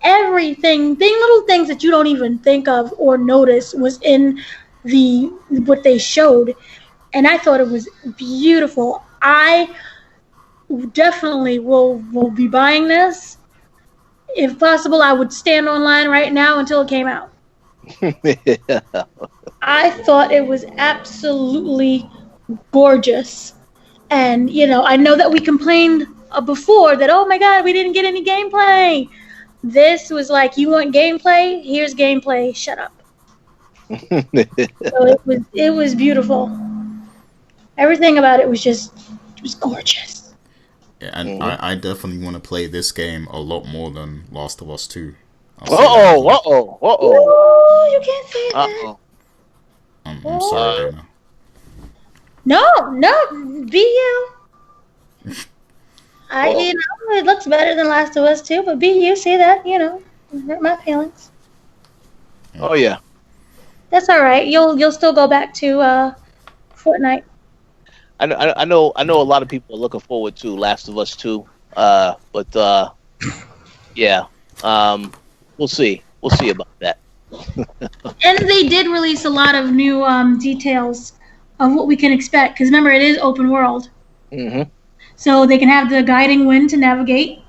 Everything, little things that you don't even think of or notice was in what they showed, and I thought it was beautiful. I definitely will be buying this. If possible, I would stand online right now until it came out. Yeah. I thought it was absolutely gorgeous. And, I know that we complained before that, oh my God, we didn't get any gameplay. This was like, you want gameplay? Here's gameplay. Shut up. So it was beautiful. Everything about it was gorgeous. Yeah, and I definitely want to play this game a lot more than Last of Us 2. You can't say that. I'm sorry, Dana. No, be you. It looks better than Last of Us 2, but be you, say that, hurt my feelings. Oh yeah. That's all right. You'll still go back to Fortnite. I know a lot of people are looking forward to Last of Us 2, but yeah, we'll see about that. And they did release a lot of new details of what we can expect, because remember, it is open world. Mm-hmm. So they can have the guiding wind to navigate.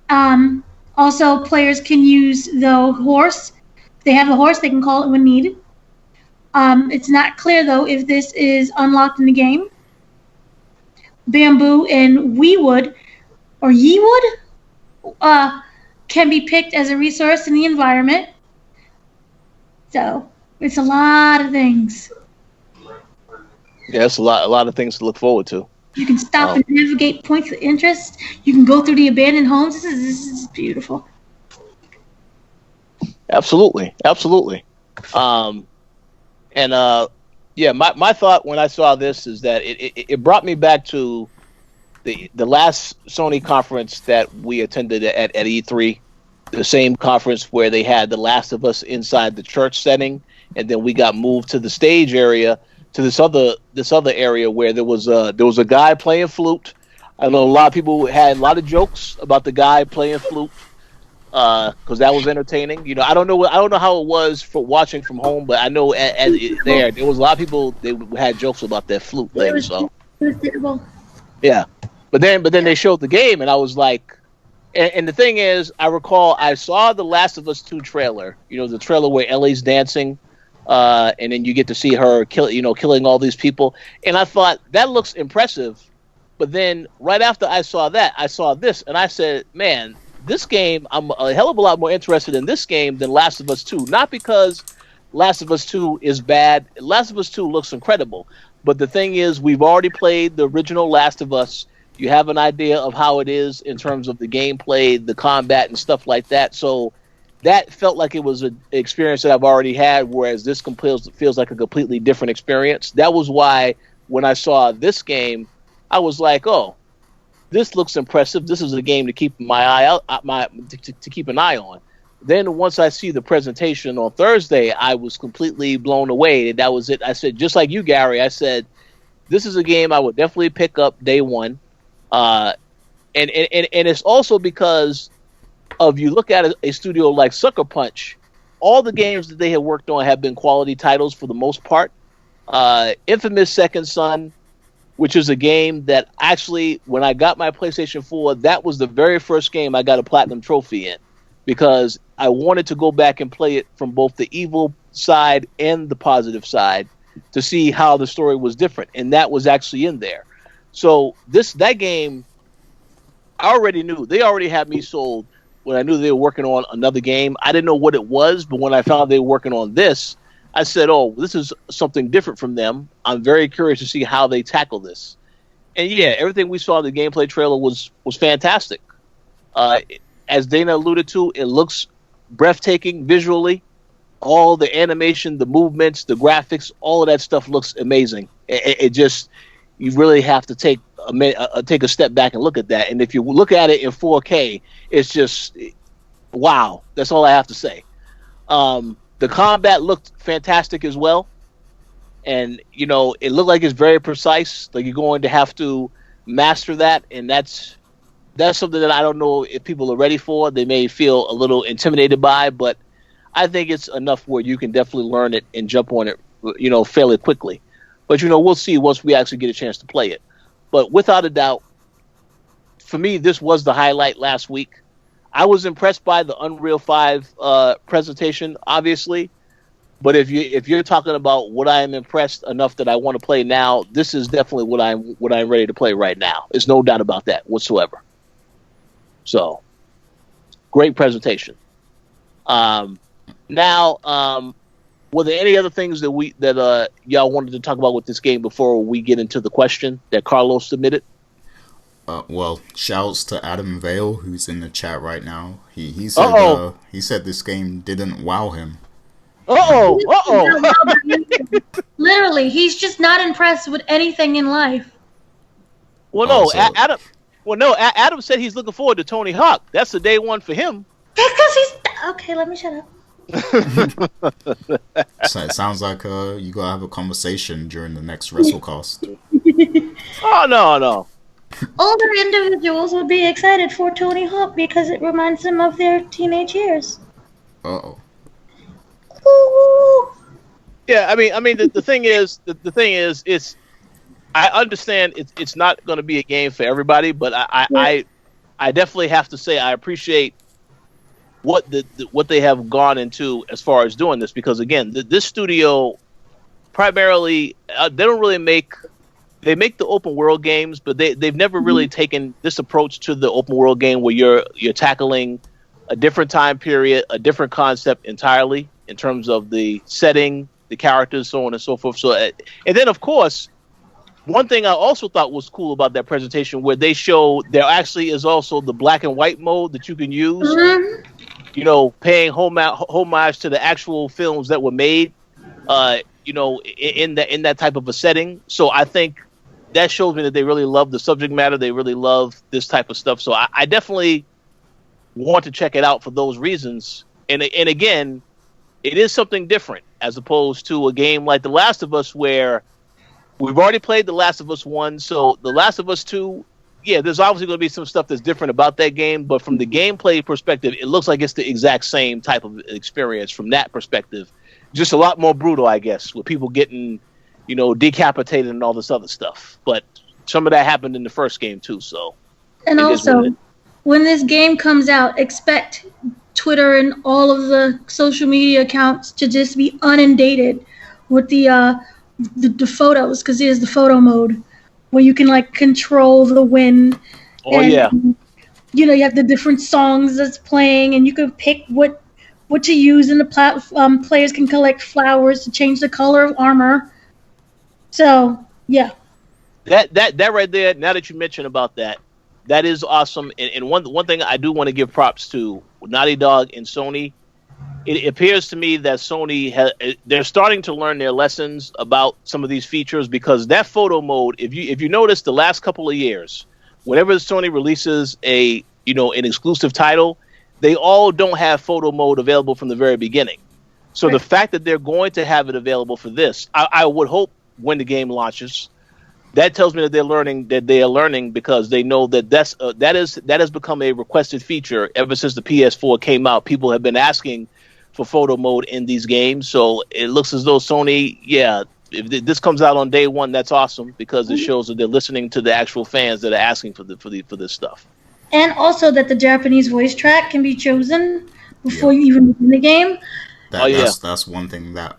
Also, players can use the horse. If they have the horse, they can call it when needed. It's not clear, though, if this is unlocked in the game. Bamboo and Yeewood can be picked as a resource in the environment. So it's a lot of things. Yeah, it's a lot of things to look forward to. You can stop and navigate points of interest. You can go through the abandoned homes. This is beautiful. Absolutely. And yeah, my thought when I saw this is that it brought me back to the last Sony conference that we attended at E3, the same conference where they had The Last of Us inside the church setting, and then we got moved to the stage area, to this other area where there was a guy playing flute. I know a lot of people had a lot of jokes about the guy playing flute, because that was entertaining. You know, I don't know how it was for watching from home, but I know there was a lot of people, they had jokes about that flute thing. It was terrible. Yeah, but then they showed the game, and I was like, and the thing is, I recall I saw the Last of Us 2 trailer. You know, the trailer where Ellie's dancing, and then you get to see her killing all these people, and I thought that looks impressive. But then right after I saw that, I saw this, and I said, man, this game, I'm a hell of a lot more interested in this game than Last of Us 2. Not because Last of Us 2 is bad. Last of Us 2 looks incredible. But the thing is, we've already played the original Last of Us. You have an idea of how it is in terms of the gameplay, the combat, and stuff like that. So that felt like it was an experience that I've already had, whereas this feels like a completely different experience. That was why when I saw this game, I was like, oh, this looks impressive. This is a game to keep my eye out, to keep an eye on. Then once I see the presentation on Thursday, I was completely blown away. And that was it. I said, just like you, Gary, I said, this is a game I would definitely pick up day one. And it's also because of, you look at a studio like Sucker Punch, all the games that they have worked on have been quality titles for the most part. Infamous Second Son, which is a game that actually, when I got my PlayStation 4, that was the very first game I got a Platinum Trophy in, because I wanted to go back and play it from both the evil side and the positive side to see how the story was different, and that was actually in there. So that game, I already knew. They already had me sold when I knew they were working on another game. I didn't know what it was, but when I found they were working on this, I said, oh, this is something different from them. I'm very curious to see how they tackle this. And yeah, everything we saw in the gameplay trailer was fantastic. As Dana alluded to, it looks breathtaking visually. All the animation, the movements, the graphics, all of that stuff looks amazing. It just, you really have to take a step back and look at that. And if you look at it in 4K, it's just, wow. That's all I have to say. The combat looked fantastic as well. And, you know, it looked like it's very precise. Like, you're going to have to master that. And that's something that I don't know if people are ready for. They may feel a little intimidated by, but I think it's enough where you can definitely learn it and jump on it, you know, fairly quickly. But, you know, we'll see once we actually get a chance to play it. But without a doubt, for me, this was the highlight last week. I was impressed by the Unreal 5 presentation, obviously. But if you're talking about what I am impressed enough that I want to play now, this is definitely what I'm ready to play right now. There's no doubt about that whatsoever. So, great presentation. Now, were there any other things that y'all wanted to talk about with this game before we get into the question that Carlos submitted? Well, shouts to Adam Vale, who's in the chat right now. He said he said this game didn't wow him. Literally, he's just not impressed with anything in life. Well, no, Adam said he's looking forward to Tony Hawk. That's the day one for him. That's because he's okay. Let me shut up. So it sounds like you gotta have a conversation during the next WrestleCast. Oh no. Older individuals would be excited for Tony Hawk because it reminds them of their teenage years. Uh-oh. Ooh. Yeah, I mean, the thing is, it's. I understand it's not going to be a game for everybody, but I definitely have to say I appreciate what they have gone into as far as doing this, because again, this studio primarily they don't really make. They make the open world games, but they've never really taken this approach to the open world game where you're tackling a different time period, a different concept entirely in terms of the setting, the characters, so on and so forth. So, and then of course, one thing I also thought was cool about that presentation, where they show there actually is also the black and white mode that you can use. paying homage to the actual films that were made, in that type of a setting. So I think that shows me that they really love the subject matter. They really love this type of stuff. So I definitely want to check it out for those reasons. And again, it is something different as opposed to a game like The Last of Us, where we've already played The Last of Us 1. So The Last of Us 2, yeah, there's obviously going to be some stuff that's different about that game. But from the gameplay perspective, it looks like it's the exact same type of experience from that perspective. Just a lot more brutal, I guess, with people getting, decapitated and all this other stuff. But some of that happened in the first game, too. So, and also, when this game comes out, expect Twitter and all of the social media accounts to just be inundated with the photos, because there's the photo mode where you can control the wind. Oh, and, yeah. You have the different songs that's playing, and you can pick what to use, and the players can collect flowers to change the color of armor. So, yeah. That right there, now that you mention about that is awesome. And one thing I do want to give props to Naughty Dog and Sony. It appears to me that Sony they're starting to learn their lessons about some of these features, because that photo mode, if you notice the last couple of years, whenever Sony releases an exclusive title, they all don't have photo mode available from the very beginning. So right. The fact that they're going to have it available for this, I would hope when the game launches, that tells me that they are learning because they know that that has become a requested feature ever since the PS4 came out. People have been asking for photo mode in these games, so it looks as though Sony, if this comes out on day one, that's awesome, because it shows that they're listening to the actual fans that are asking for this stuff. And also that the Japanese voice track can be chosen before you even begin the game. That's one thing that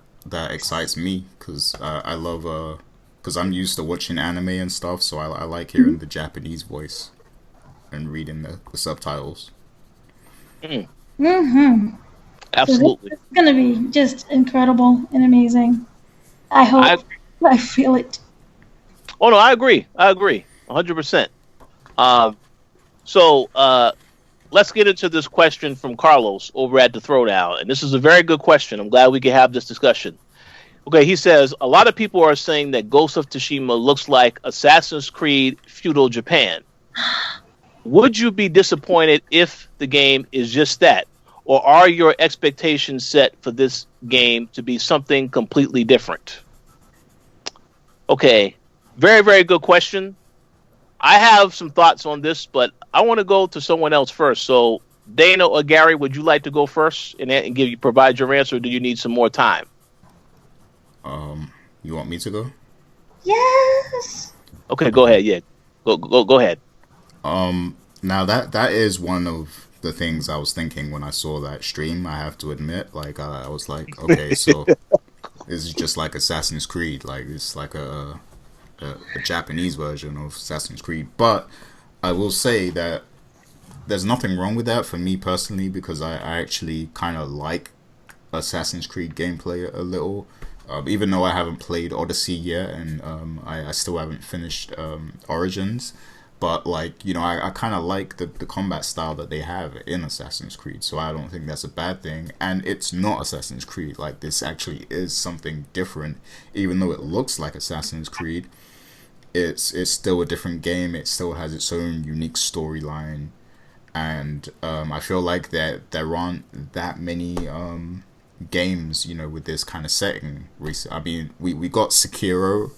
excites me, because I love because I'm used to watching anime and stuff, so I like hearing the Japanese voice and reading the subtitles. Mm-hmm. Absolutely. So it's going to be just incredible and amazing. I hope. I feel it. Oh, no, I agree. 100%. So let's get into this question from Carlos over at the Throwdown. And this is a very good question. I'm glad we can have this discussion. Okay, he says, a lot of people are saying that Ghost of Tsushima looks like Assassin's Creed feudal Japan. Would you be disappointed if the game is just that? Or are your expectations set for this game to be something completely different? Okay, very, very good question. I have some thoughts on this, but I want to go to someone else first. So, Dana or Gary, would you like to go first and provide your answer, or do you need some more time? You want me to go? Yes. Okay, go ahead. Yeah, go ahead. Now that is one of the things I was thinking when I saw that stream. I have to admit, I was like, okay, so this is just like Assassin's Creed. Like it's like a Japanese version of Assassin's Creed. But I will say that there's nothing wrong with that for me personally, because I actually kind of like Assassin's Creed gameplay a little. Even though I haven't played Odyssey yet, and I still haven't finished Origins, but I kind of like the combat style that they have in Assassin's Creed, so I don't think that's a bad thing. And it's not Assassin's Creed. Like, this actually is something different, even though it looks like Assassin's Creed. It's still a different game. It still has its own unique storyline, and I feel like there aren't that many games, with this kind of setting. I mean, we got Sekiro,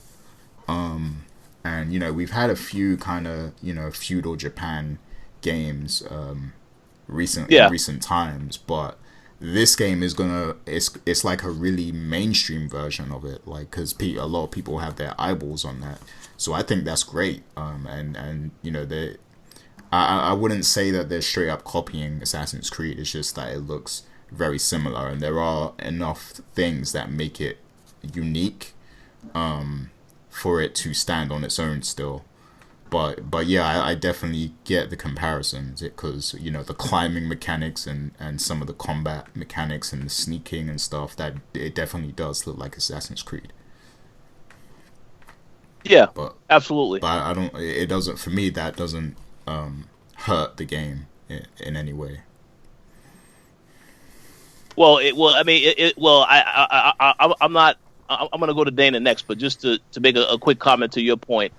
and we've had a few kind of feudal Japan games in recent times, but this game is it's like a really mainstream version of it, because a lot of people have their eyeballs on that, so I think that's great. I wouldn't say that they're straight up copying Assassin's Creed. It's just that it looks very similar, and there are enough things that make it unique for it to stand on its own still. But yeah, I definitely get the comparisons, because the climbing mechanics and some of the combat mechanics and the sneaking and stuff, that it definitely does look like Assassin's Creed. Yeah, absolutely. But it doesn't, for me, that doesn't hurt the game in any way. Well, I mean, well, I'm not. I'm going to go to Dana next, but just to make a quick comment to your point,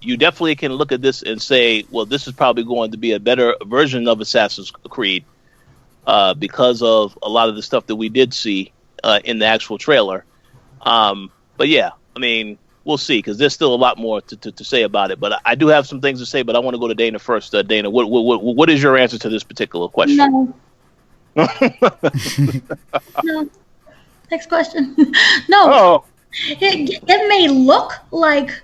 you definitely can look at this and say, well, this is probably going to be a better version of Assassin's Creed because of a lot of the stuff that we did see in the actual trailer. But yeah, I mean, we'll see because there's still a lot more to say about it. But I do have some things to say, but I want to go to Dana first. Dana, what is your answer to this particular question? No. No. Next question. No. Oh. It may look like,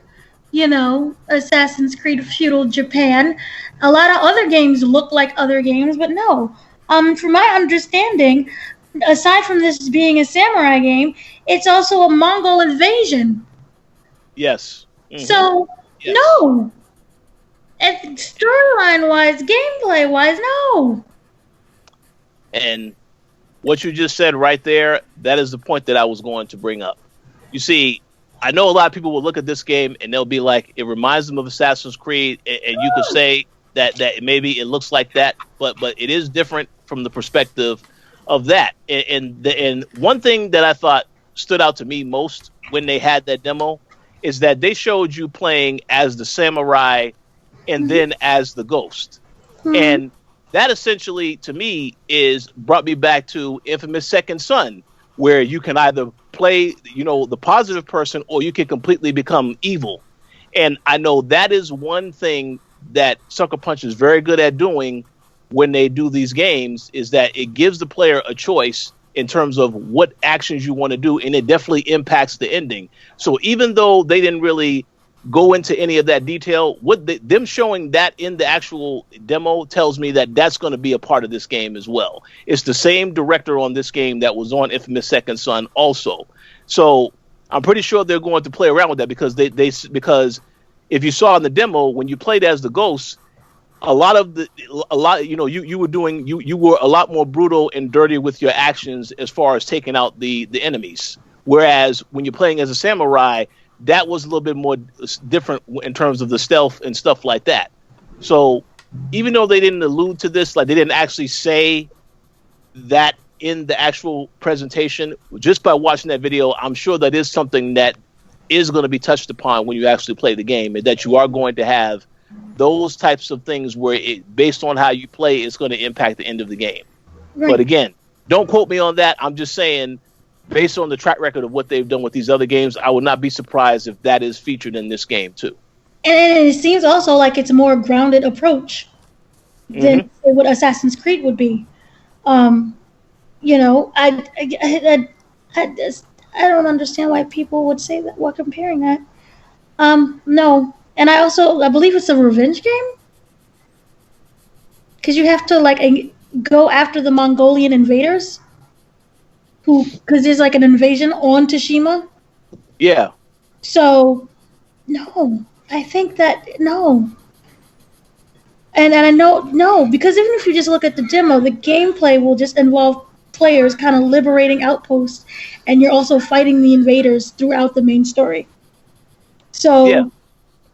Assassin's Creed feudal Japan. A lot of other games look like other games, but no. From my understanding, aside from this being a samurai game, it's also a Mongol invasion. Yes. Mm-hmm. So, yes. No. Storyline-wise, gameplay-wise, no. And what you just said right there, that is the point that I was going to bring up. You see, I know a lot of people will look at this game and they'll be like, it reminds them of Assassin's Creed, and you could say that maybe it looks like that, but it is different from the perspective of that. And one thing that I thought stood out to me most when they had that demo is that they showed you playing as the samurai and then as the ghost. Mm-hmm. And that essentially, to me, brought me back to infamous Second Son, where you can either play, the positive person, or you can completely become evil. And I know that is one thing that Sucker Punch is very good at doing when they do these games, is that it gives the player a choice in terms of what actions you want to do, and it definitely impacts the ending. So even though they didn't really go into any of that detail, them showing that in the actual demo tells me that that's going to be a part of this game as well. It's the same director on this game that was on Infamous Second Son also. So I'm pretty sure they're going to play around with that, because because if you saw in the demo, when you played as the ghost, you were a lot more brutal and dirty with your actions as far as taking out the enemies. Whereas when you're playing as a samurai, that was a little bit more different in terms of the stealth and stuff like that. So even though they didn't allude to this, like they didn't actually say that in the actual presentation, just by watching that video, I'm sure that is something that is going to be touched upon when you actually play the game, and that you are going to have those types of things where based on how you play, it's going to impact the end of the game. Right. But again, don't quote me on that. I'm just saying, based on the track record of what they've done with these other games, I would not be surprised if that is featured in this game too. And it seems also like it's a more grounded approach than what Assassin's Creed would be. I don't understand why people would say that while comparing that. No. And I believe it's a revenge game, because you have to go after the Mongolian invaders, because there's an invasion on Tsushima. Yeah. So, no, I think that no. And I know no, because even if you just look at the demo, the gameplay will just involve players kind of liberating outposts, and you're also fighting the invaders throughout the main story. So. Yeah.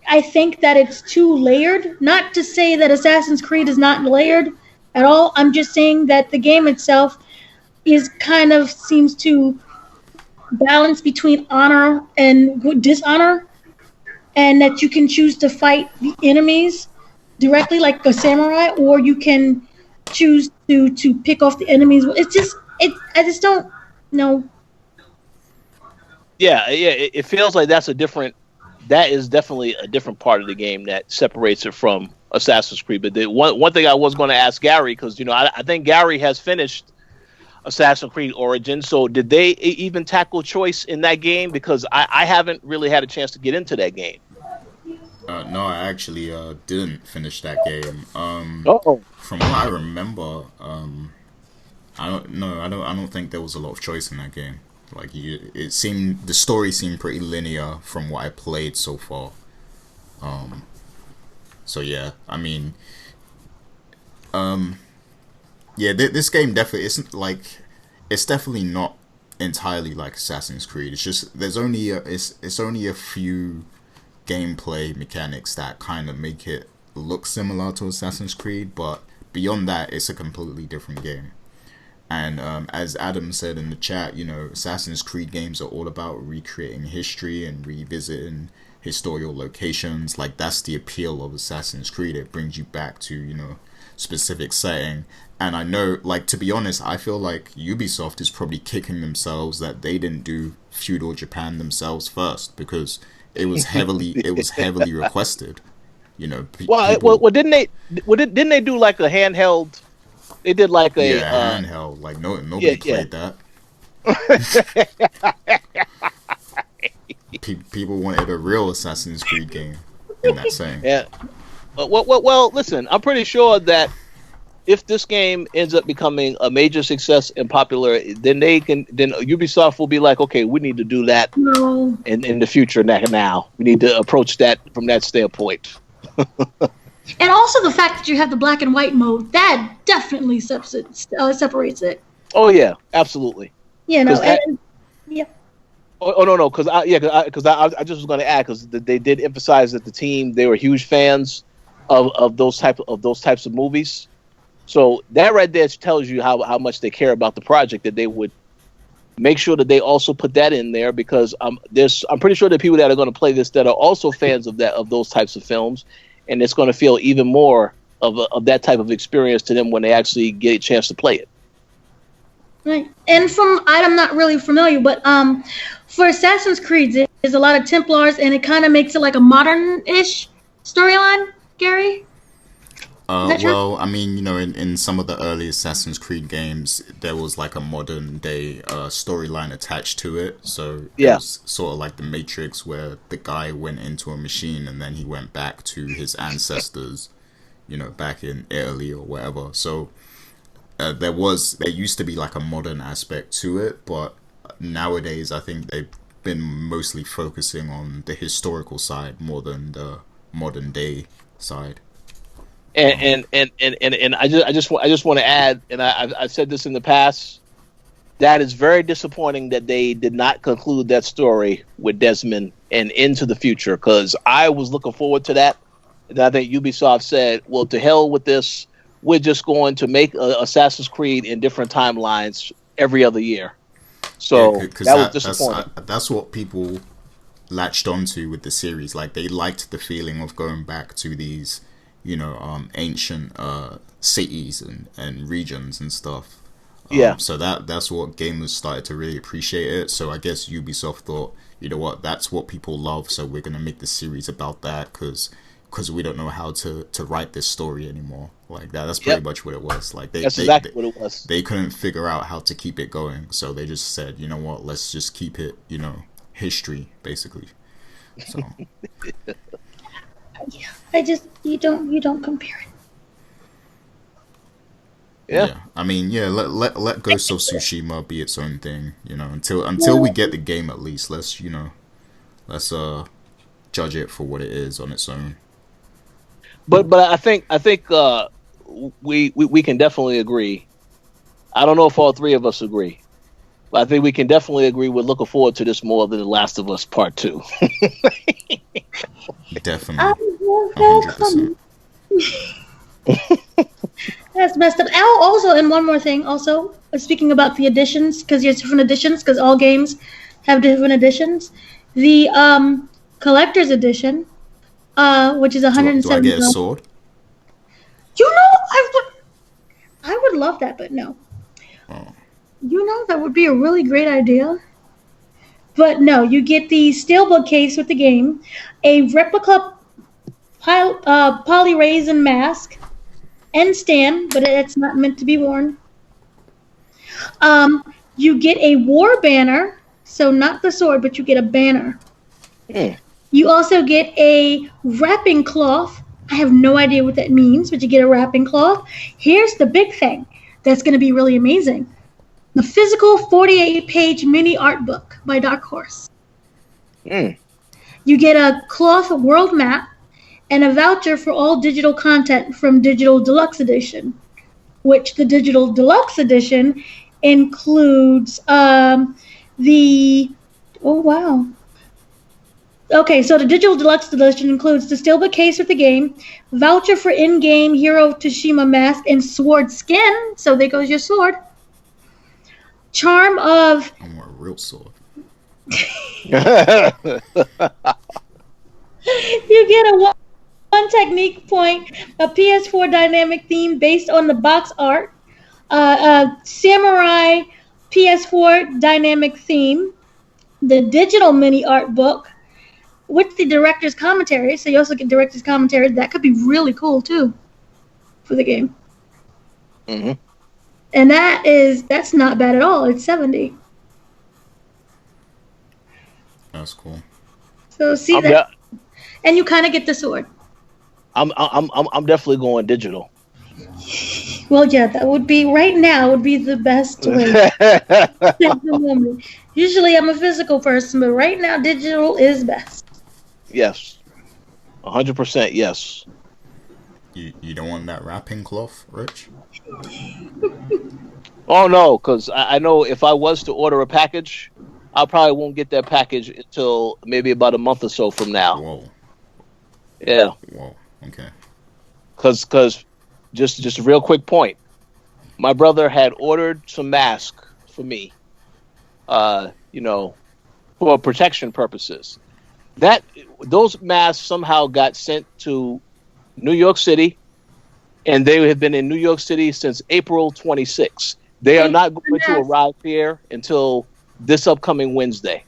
I think that it's too layered. Not to say that Assassin's Creed is not layered at all. I'm just saying that the game itself seems to balance between honor and dishonor, and that you can choose to fight the enemies directly like a samurai, or you can choose to pick off the enemies. I just don't know. Yeah, it feels like that is definitely a different part of the game that separates it from Assassin's Creed. But the one thing I was going to ask Gary, because I think Gary has finished Assassin's Creed Origins. So did they even tackle choice in that game? Because I haven't really had a chance to get into that game. No, I actually didn't finish that game. From what I remember, I don't think there was a lot of choice in that game. The story seemed pretty linear from what I played so far. So yeah, I mean, this game definitely isn't it's definitely not entirely like Assassin's Creed. It's just it's only a few gameplay mechanics that kind of make it look similar to Assassin's Creed, but beyond that, it's a completely different game. And as Adam said in the chat, Assassin's Creed games are all about recreating history and revisiting historical locations. Like, that's the appeal of Assassin's Creed. It brings you back to, specific setting. And I know, like, to be honest, I feel like Ubisoft is probably kicking themselves that they didn't do feudal Japan themselves first, because it was heavily requested. Well, didn't they do like a handheld? They did like a handheld. Like nobody played that. People wanted a real Assassin's Creed game in that saying. Yeah. Well, listen. I'm pretty sure that if this game ends up becoming a major success and popular, then Ubisoft will be like, okay, we need to do that in the future. Now we need to approach that from that standpoint. And also the fact that you have the black and white mode, that definitely separates it. Oh yeah, absolutely. Yeah, yeah. Oh no, because I just was going to add, because they did emphasize that they were huge fans of those types of movies. So that right there tells you how much they care about the project, that they would make sure that they also put that in there, because I'm pretty sure there are people that are going to play this that are also fans of those types of films. And it's going to feel even more of that type of experience to them when they actually get a chance to play it. Right. And I'm not really familiar, but for Assassin's Creed, there's a lot of Templars, and it kind of makes it like a modern-ish storyline, Gary? Well, I mean, in some of the early Assassin's Creed games, there was like a modern day storyline attached to it. So it was sort of like the Matrix, where the guy went into a machine and then he went back to his ancestors, back in Italy or wherever. So there used to be like a modern aspect to it, but nowadays I think they've been mostly focusing on the historical side more than the modern day side. And I just want to add, and I've said this in the past, that is very disappointing that they did not conclude that story with Desmond and into the future, because I was looking forward to that. And I think Ubisoft said, well, to hell with this. We're just going to make Assassin's Creed in different timelines every other year. So that was disappointing. That's what people latched onto with the series. Like, they liked the feeling of going back to these ancient cities and regions and stuff. So that's what gamers started to really appreciate it. So I guess Ubisoft thought, you know what, that's what people love, so we're gonna make the series about that, because we don't know how to write this story anymore. Like that's pretty much what it was. Like that's exactly what it was. They couldn't figure out how to keep it going, so they just said, you know what, let's just keep it, history basically. So. Yeah, you don't compare it. Yeah. I mean, let Ghost of Tsushima be its own thing, until we get the game, at least let's judge it for what it is on its own. But I think we can definitely agree. I don't know if all three of us agree, but I think we can definitely agree we're looking forward to this more than The Last of Us Part 2. Definitely. 100%. That's messed up. Also, and one more thing, also, speaking about the editions, because there's different editions, because all games have different editions. The collector's edition, which is $170. Do I get a sword? I would love that, but no. Oh. That would be a really great idea. But no, you get the steelbook case with the game, a replica polyresin mask, and stand, but it's not meant to be worn. You get a war banner, so not the sword, but you get a banner. You also get a wrapping cloth. I have no idea what that means, but you get a wrapping cloth. Here's the big thing that's going to be really amazing. The physical 48-page mini art book by Dark Horse. You get a cloth world map and a voucher for all digital content from Digital Deluxe Edition, which the Digital Deluxe Edition includes the... Oh, wow. Okay, so the Digital Deluxe Edition includes the steelbook case with the game, voucher for in-game Hero Tsushima mask and sword skin, so there goes your sword, charm of I want a real sword. you get a one technique point, a PS4 dynamic theme based on the box art, a samurai PS4 dynamic theme, the digital mini art book with the director's commentary. So you also get director's commentary. That could be really cool too for the game. Mm-hmm. And that's not bad at all. It's $70. That's cool. So see that, and you kind of get the sword. I'm definitely going digital. Well, yeah, that would be right now would be the best way. At the moment. Usually, I'm a physical person, but right now, digital is best. Yes, 100%. Yes. You don't want that wrapping cloth, Rich? Oh no, because I know if I was to order a package, I probably won't get that package until maybe about a month or so from now. Whoa. Yeah. Whoa. Okay. Because just a real quick point, my brother had ordered some masks for me, for protection purposes. Those masks somehow got sent to New York City, and they have been in New York City since April 26th. They are not going to arrive here until this upcoming Wednesday.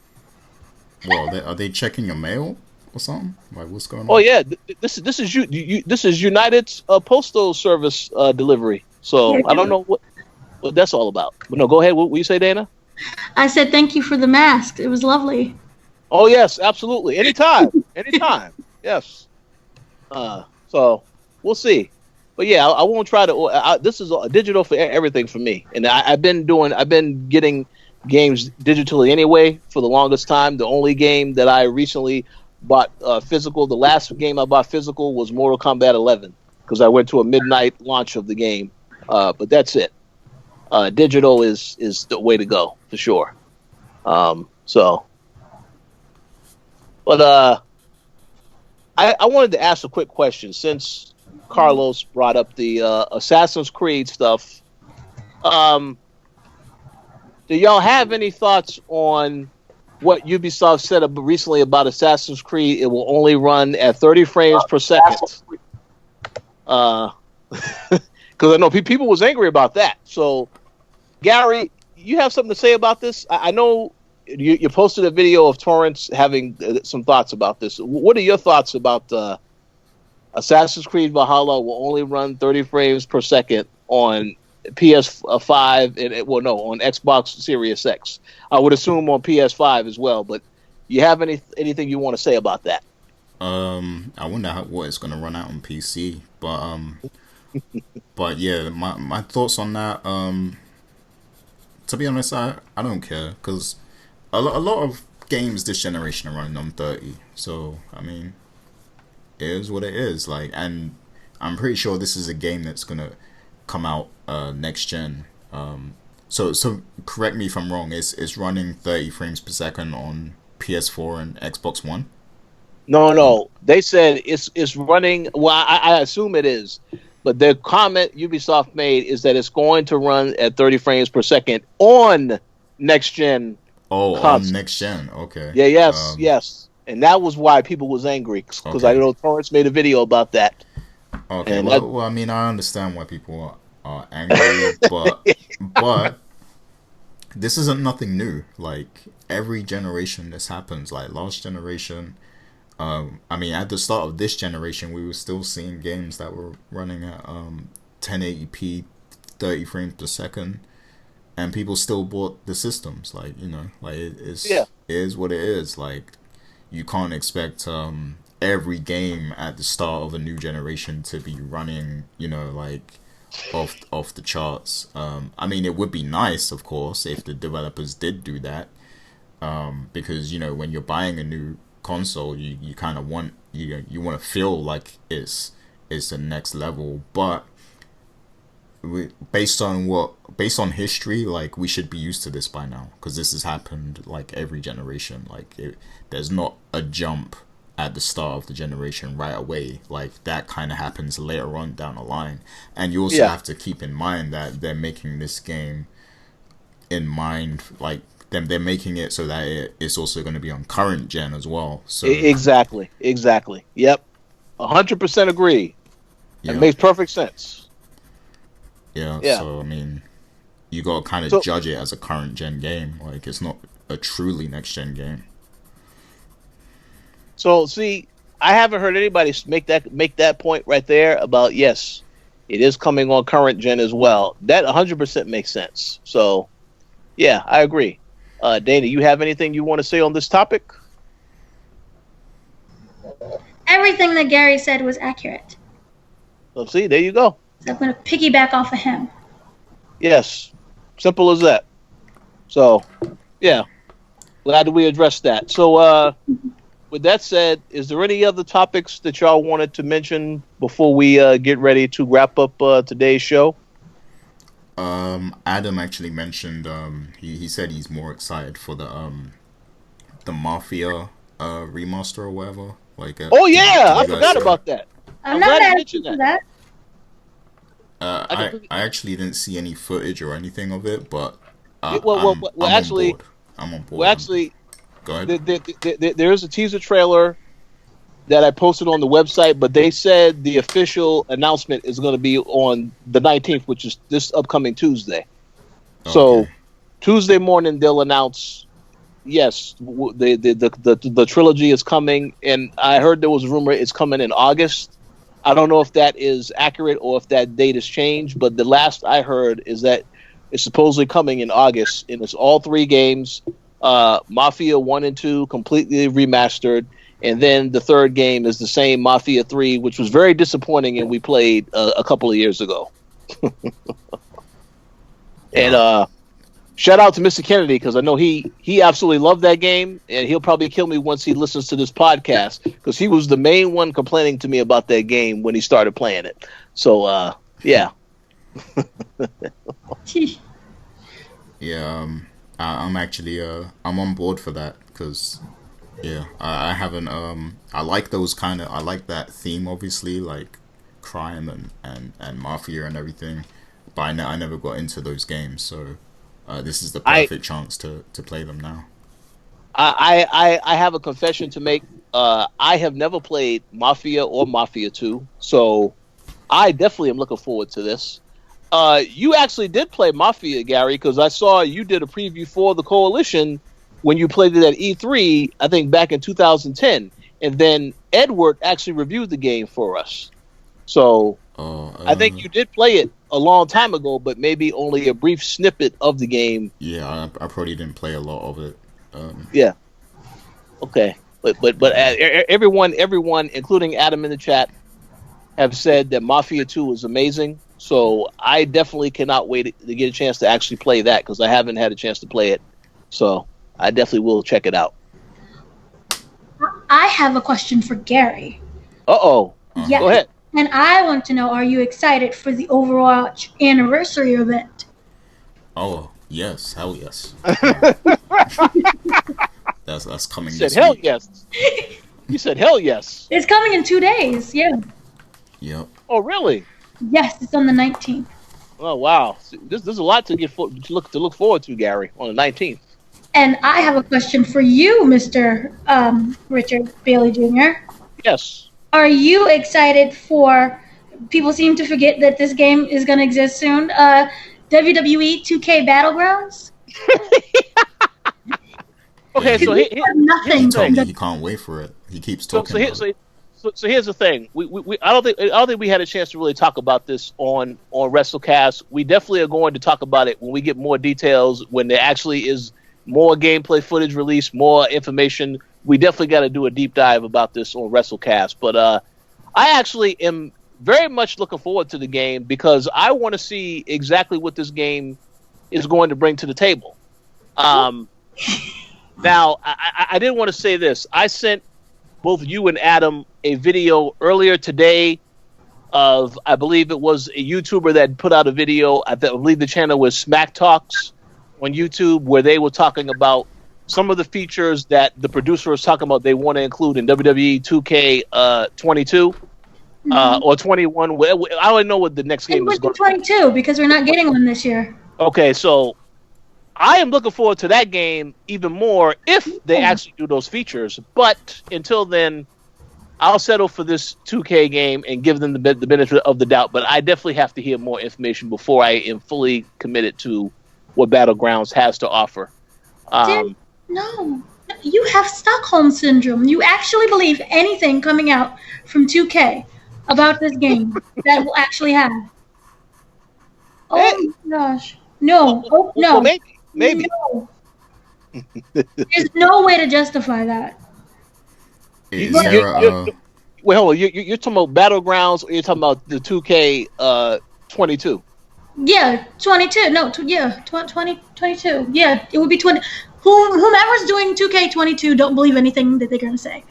Well, are they checking your mail or something? Like, what's going on? Oh yeah, this is United's Postal Service delivery. So I don't know what that's all about. But no, go ahead. What you say, Dana? I said thank you for the mask. It was lovely. Oh yes, absolutely. Anytime. Yes. So we'll see. But yeah, I won't try to. This is digital for everything for me, and I've been getting games digitally anyway for the longest time. The only game that I recently bought physical, the last game I bought physical was Mortal Kombat 11 because I went to a midnight launch of the game. But that's it. Digital is the way to go for sure. But I wanted to ask a quick question since Carlos brought up the Assassin's Creed stuff. Do y'all have any thoughts on what Ubisoft said recently about Assassin's Creed? It will only run at 30 frames per second. Because I know people was angry about that. So, Gary, you have something to say about this? I know you posted a video of Torrance having some thoughts about this. What are your thoughts about Assassin's Creed Valhalla will only run 30 frames per second on PS5 and on Xbox Series X. I would assume on PS5 as well. But you have anything you want to say about that? I wonder what it's going to run out on PC, but yeah, my thoughts on that. To be honest, I don't care because a lot of games this generation are running on 30. So I mean, it is what it is. Like, and I'm pretty sure this is a game that's gonna come out next gen. So correct me if I'm wrong. It's running 30 frames per second on PS4 and Xbox One. No. They said it's running. Well, I assume it is, but the comment Ubisoft made is that it's going to run at 30 frames per second on next gen. Oh, consoles. On next gen. Okay. Yeah. Yes. And that was why people was angry because I know Torrance made a video about that. Okay. Well, I mean, I understand why people are angry, but this isn't nothing new. Like every generation, this happens. Like last generation. I mean, at the start of this generation, we were still seeing games that were running at 1080p, 30 frames per second, and people still bought the systems. Like, it is what it is. Like, you can't expect every game at the start of a new generation to be running, like off the charts. I mean, it would be nice, of course, if the developers did do that, because when you're buying a new console, you kind of want you want to feel like it's the next level, but based on history, like we should be used to this by now because this has happened like every generation. Like there's not a jump at the start of the generation right away. Like that kind of happens later on down the line, and you also have to keep in mind that they're making this game in mind, like they're making it so that it's also going to be on current gen as well. So exactly. Yep, 100% agree. yeah, It makes perfect sense. yeah. Yeah. So I mean, you got to kind of judge it as a current gen game. Like it's not a truly next gen game. So see, I haven't heard anybody make that point right there about yes, it is coming on current gen as well. That 100% makes sense. So yeah, I agree. Dana, you have anything you want to say on this topic? Everything that Gary said was accurate. So see, there you go. So I'm going to piggyback off of him. Yes, simple as that. So yeah, glad that we addressed that. So with that said, is there any other topics that y'all wanted to mention before we get ready to wrap up today's show? Adam actually mentioned he said he's more excited for the Mafia remaster or whatever. Like oh yeah, I forgot about that. I'm not mad at that. I actually didn't see any footage or anything of it, but I'm on board. Well, actually, go ahead. There is a teaser trailer that I posted on the website, but they said the official announcement is going to be on the 19th, which is this upcoming Tuesday. Okay. So Tuesday morning they'll announce, yes, the trilogy is coming, and I heard there was a rumor it's coming in August. I don't know if that is accurate or if that date has changed, but the last I heard is that it's supposedly coming in August, and it's all 3 games, Mafia 1 and 2 completely remastered. And then the third game is the same Mafia 3, which was very disappointing, and we played a couple of years ago. And shout out to Mr. Kennedy, because I know he absolutely loved that game, and he'll probably kill me once he listens to this podcast, because he was the main one complaining to me about that game when he started playing it. So, yeah. Yeah, I'm actually I'm on board for that, because yeah, I haven't I like that theme, obviously, like crime and mafia and everything, but I never got into those games, so this is the perfect chance to play them now. I have a confession to make. I have never played Mafia or Mafia 2, so I definitely am looking forward to this. You actually did play Mafia, Gary, because I saw you did a preview for the Koalition when you played it at E3, I think back in 2010. And then Edward actually reviewed the game for us. So I think you did play it a long time ago, but maybe only a brief snippet of the game. Yeah, I probably didn't play a lot of it. Yeah. Okay. But everyone, including Adam in the chat, have said that Mafia 2 is amazing. So I definitely cannot wait to get a chance to actually play that, because I haven't had a chance to play it. So I definitely will check it out. I have a question for Gary. Uh-oh. Yeah. Go ahead. And I want to know, are you excited for the Overwatch anniversary event? Oh, yes. Hell yes. That's coming You this said hell week. yes. You said hell yes. It's coming in 2 days, yeah. Yep. Oh, really? Yes, it's on the 19th. Oh, wow. There's a lot to look forward to, Gary, on the 19th. And I have a question for you, Mr. Richard Bailey Jr. Yes. Are you excited for, people seem to forget that this game is going to exist soon, WWE 2K Battlegrounds? Okay, so nothing. He can't wait for it. He keeps talking about it. So here's the thing. I don't think we had a chance to really talk about this on WrestleCast. We definitely are going to talk about it when we get more details, when there actually is more gameplay footage released, more information. We definitely got to do a deep dive about this on WrestleCast. But I actually am very much looking forward to the game, because I want to see exactly what this game is going to bring to the table. Now, I did want to say this. I sent both you and Adam a video earlier today of, I believe it was a YouTuber that put out a video. I believe the channel was Smack Talks on YouTube, where they were talking about some of the features that the producer was talking about they want to include in WWE 2K 22 or 21. I don't know what the next game is going to be. 22, because we're not getting one this year. Okay, so I am looking forward to that game even more if they actually do those features. But until then, I'll settle for this 2K game and give them the benefit of the doubt. But I definitely have to hear more information before I am fully committed to what Battlegrounds has to offer. No. You have Stockholm Syndrome. You actually believe anything coming out from 2K about this game that will actually happen. Oh my gosh. No. Oh, no. Well, maybe. No. There's no way to justify that. Is there Wait, hold on. You're talking about Battlegrounds, or you're talking about the 2K 22? Yeah, 22. No, 2022. Yeah, it would be 20. Whomever's doing 2K22 don't believe anything that they're going to say.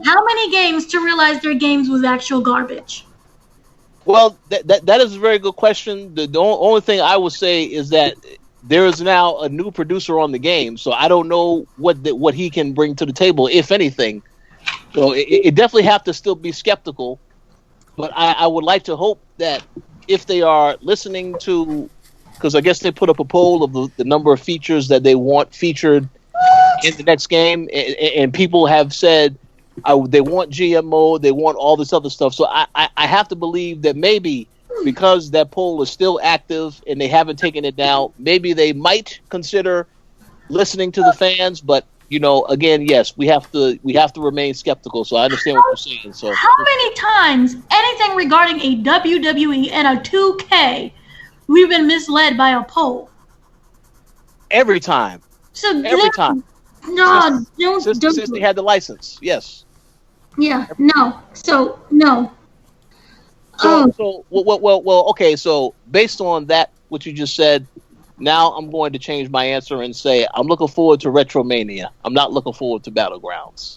How many games to realize their games was actual garbage? Well, that is a very good question. The only thing I would say is that there is now a new producer on the game, so I don't know what he can bring to the table, if anything. So it definitely have to still be skeptical, but I would like to hope that if they are listening to, because I guess they put up a poll of the number of features that they want featured in the next game, and people have said they want GM mode, they want all this other stuff. So I have to believe that maybe because that poll is still active and they haven't taken it down, maybe they might consider listening to the fans. But again, yes, we have to remain skeptical. So I understand what you're saying. So how many times anything regarding a WWE and a 2K we've been misled by a poll? Every time. So every time. No, since they had the license, yes. Yeah, no. So no. So well. Okay. So based on that, what you just said, now I'm going to change my answer and say I'm looking forward to Retromania. I'm not looking forward to Battlegrounds.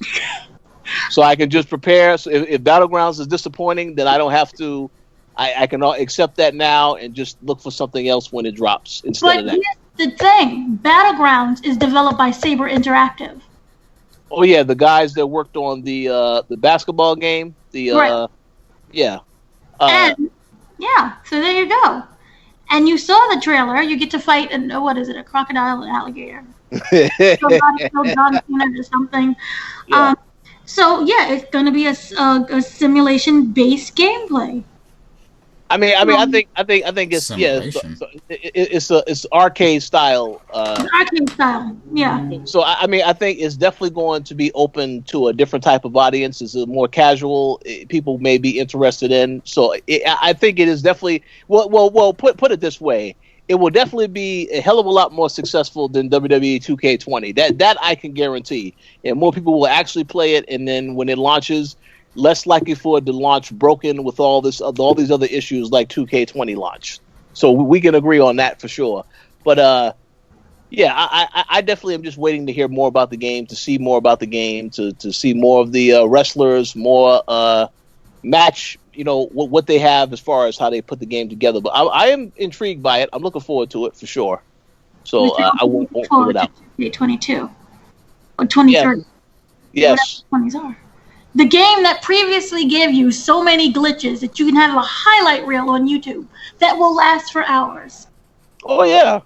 So I can just prepare. So if Battlegrounds is disappointing, then I don't have to. I can accept that now and just look for something else when it drops instead of that. Here's the thing: Battlegrounds is developed by Saber Interactive. Oh yeah, the guys that worked on the basketball game. Right. Yeah. So there you go. And you saw the trailer. You get to fight a crocodile and alligator. Somebody killed John Cena or something. Yeah. So yeah, it's going to be a simulation-based gameplay. I think it's it's arcade style. Arcade style, yeah. So I think it's definitely going to be open to a different type of audience. It's a more casual people may be interested in. So I think it is definitely well. Put it this way, it will definitely be a hell of a lot more successful than WWE 2K20. That I can guarantee. And more people will actually play it, and then when it launches, less likely for it to launch broken with all these other issues like 2K20 launch. So we can agree on that for sure. But I definitely am just waiting to hear more about the game, to see more about the game, to see more of the wrestlers, more match, what they have as far as how they put the game together. But I am intrigued by it. I'm looking forward to it for sure. So I won't rule it out. 22 or 23. Yes. Whatever the 20s are. The game that previously gave you so many glitches that you can have a highlight reel on YouTube that will last for hours. Oh yeah,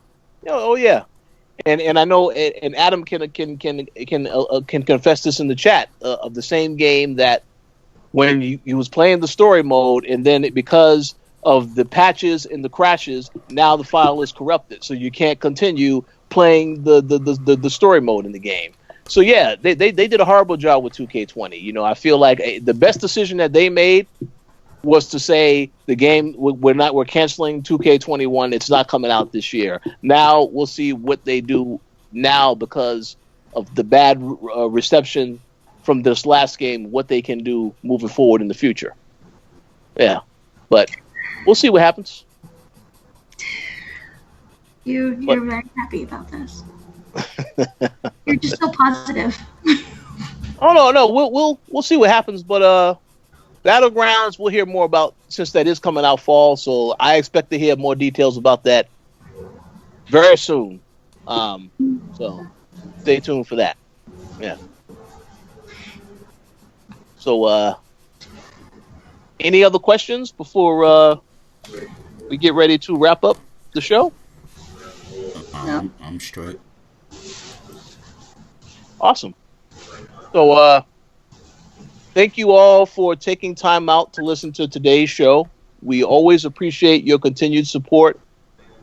and I know, and Adam can confess this in the chat of the same game that when you was playing the story mode, and then because of the patches and the crashes, now the file is corrupted, so you can't continue playing the story mode in the game. So yeah, they did a horrible job with 2K20. I feel like the best decision that they made was to say the game we're canceling 2K21. It's not coming out this year. Now we'll see what they do now because of the bad reception from this last game. What they can do moving forward in the future. Yeah, but we'll see what happens. You're very happy about this. You're just so positive. Oh no, we'll see what happens, but Battlegrounds we'll hear more about since that is coming out fall, so I expect to hear more details about that very soon. So stay tuned for that. Yeah. So any other questions before we get ready to wrap up the show? Yeah. I'm straight. Awesome. So, thank you all for taking time out to listen to today's show. We always appreciate your continued support.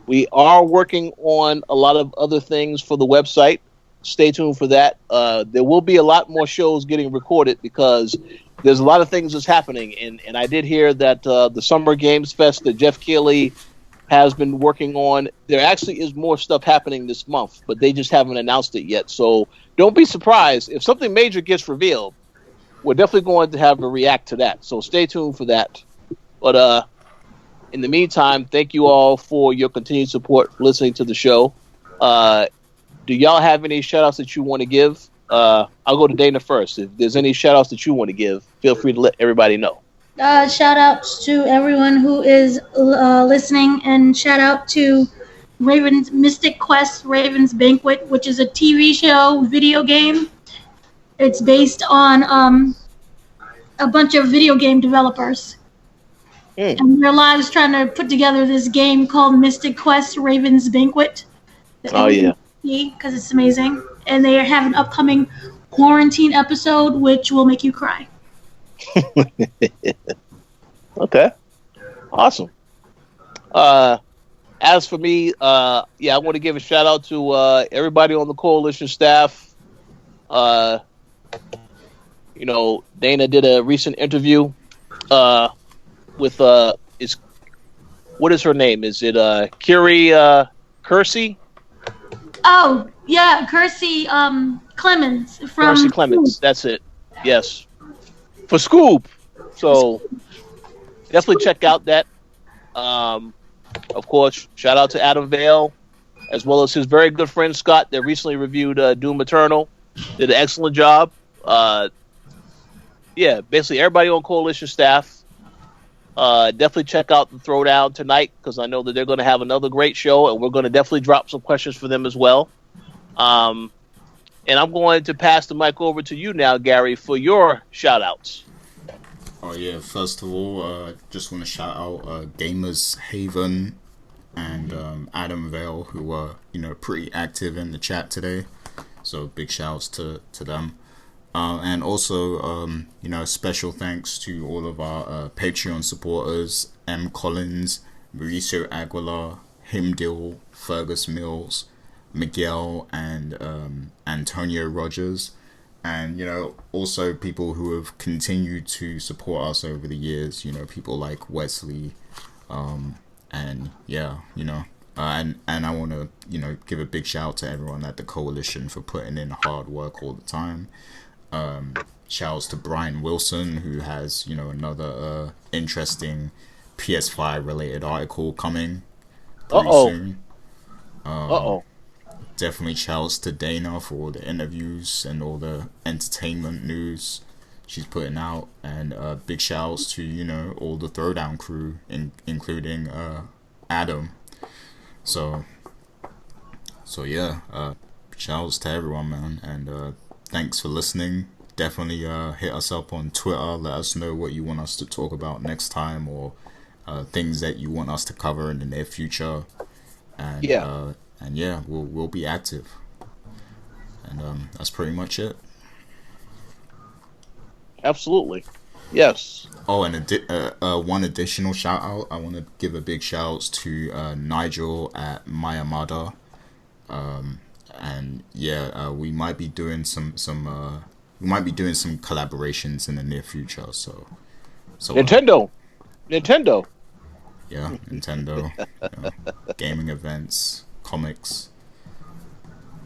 We are working on a lot of other things for the website. Stay tuned for that. There will be a lot more shows getting recorded because there's a lot of things that's happening. And I did hear that the Summer Games Fest that Jeff Keighley has been working on, there actually is more stuff happening this month, but they just haven't announced it yet. So don't be surprised. If something major gets revealed, we're definitely going to have a react to that. So stay tuned for that. But in the meantime, thank you all for your continued support, for listening to the show. Do y'all have any shout-outs that you want to give? I'll go to Dana first. If there's any shout-outs that you want to give, feel free to let everybody know. Shout-outs to everyone who is listening, and shout-out to Raven's Mystic Quest, Raven's Banquet, which is a TV show, video game. It's based on a bunch of video game developers. And their lives trying to put together this game called Mystic Quest Raven's Banquet. Oh, yeah. Because it's amazing. And they have an upcoming quarantine episode, which will make you cry. Okay. Awesome. As for me, I want to give a shout out to everybody on the Koalition staff. Dana did a recent interview with what is her name? Is it Kiri Kersey? Oh, yeah, Kersey Clemens from Kersey Clemens, that's it. Yes. For Scoop. So definitely check out that. Of course, shout out to Adam Vale, as well as his very good friend Scott that recently reviewed Doom Eternal. Did an excellent job. Basically everybody on Koalition staff. Definitely check out the Throwdown tonight because I know that they're going to have another great show, and we're going to definitely drop some questions for them as well. And I'm going to pass the mic over to you now, Gary, for your shout-outs. Oh yeah, first of all, just want to shout out Gamers Haven and Adam Vale, who were pretty active in the chat today. So big shouts to them. And also, special thanks to all of our Patreon supporters: M. Collins, Mauricio Aguilar, Himdil, Fergus Mills, Miguel, and Antonio Rogers. And, also people who have continued to support us over the years, people like Wesley. And I want to, give a big shout out to everyone at the Koalition for putting in hard work all the time. Shouts to Brian Wilson, who has another interesting PS5 related article coming pretty soon. Definitely shouts to Dana for all the interviews and all the entertainment news she's putting out, and big shouts to all the Throwdown crew, including Adam. So yeah, shouts to everyone, man, and thanks for listening. Definitely hit us up on Twitter. Let us know what you want us to talk about next time, or things that you want us to cover in the near future. And we'll be active. And that's pretty much it. Absolutely. Yes. Oh, and one additional shout out. I want to give a big shout out to Nigel at Mayamada. We might be doing some collaborations in the near future. So Nintendo. Yeah, Nintendo. Gaming events, comics.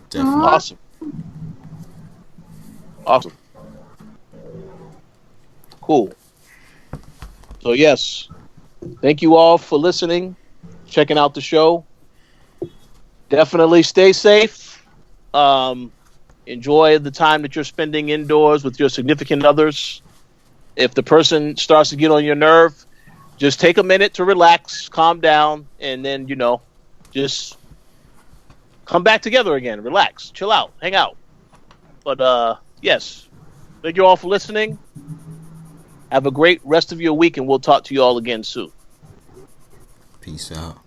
Definitely. Awesome. Cool. So yes, thank you all for listening, checking out the show. Definitely stay safe. Enjoy the time that you're spending indoors with your significant others. If the person starts to get on your nerve, just take a minute to relax, calm down, and then, just come back together again. Relax, chill out, hang out. But, yes, thank you all for listening. Have a great rest of your week, and we'll talk to you all again soon. Peace out.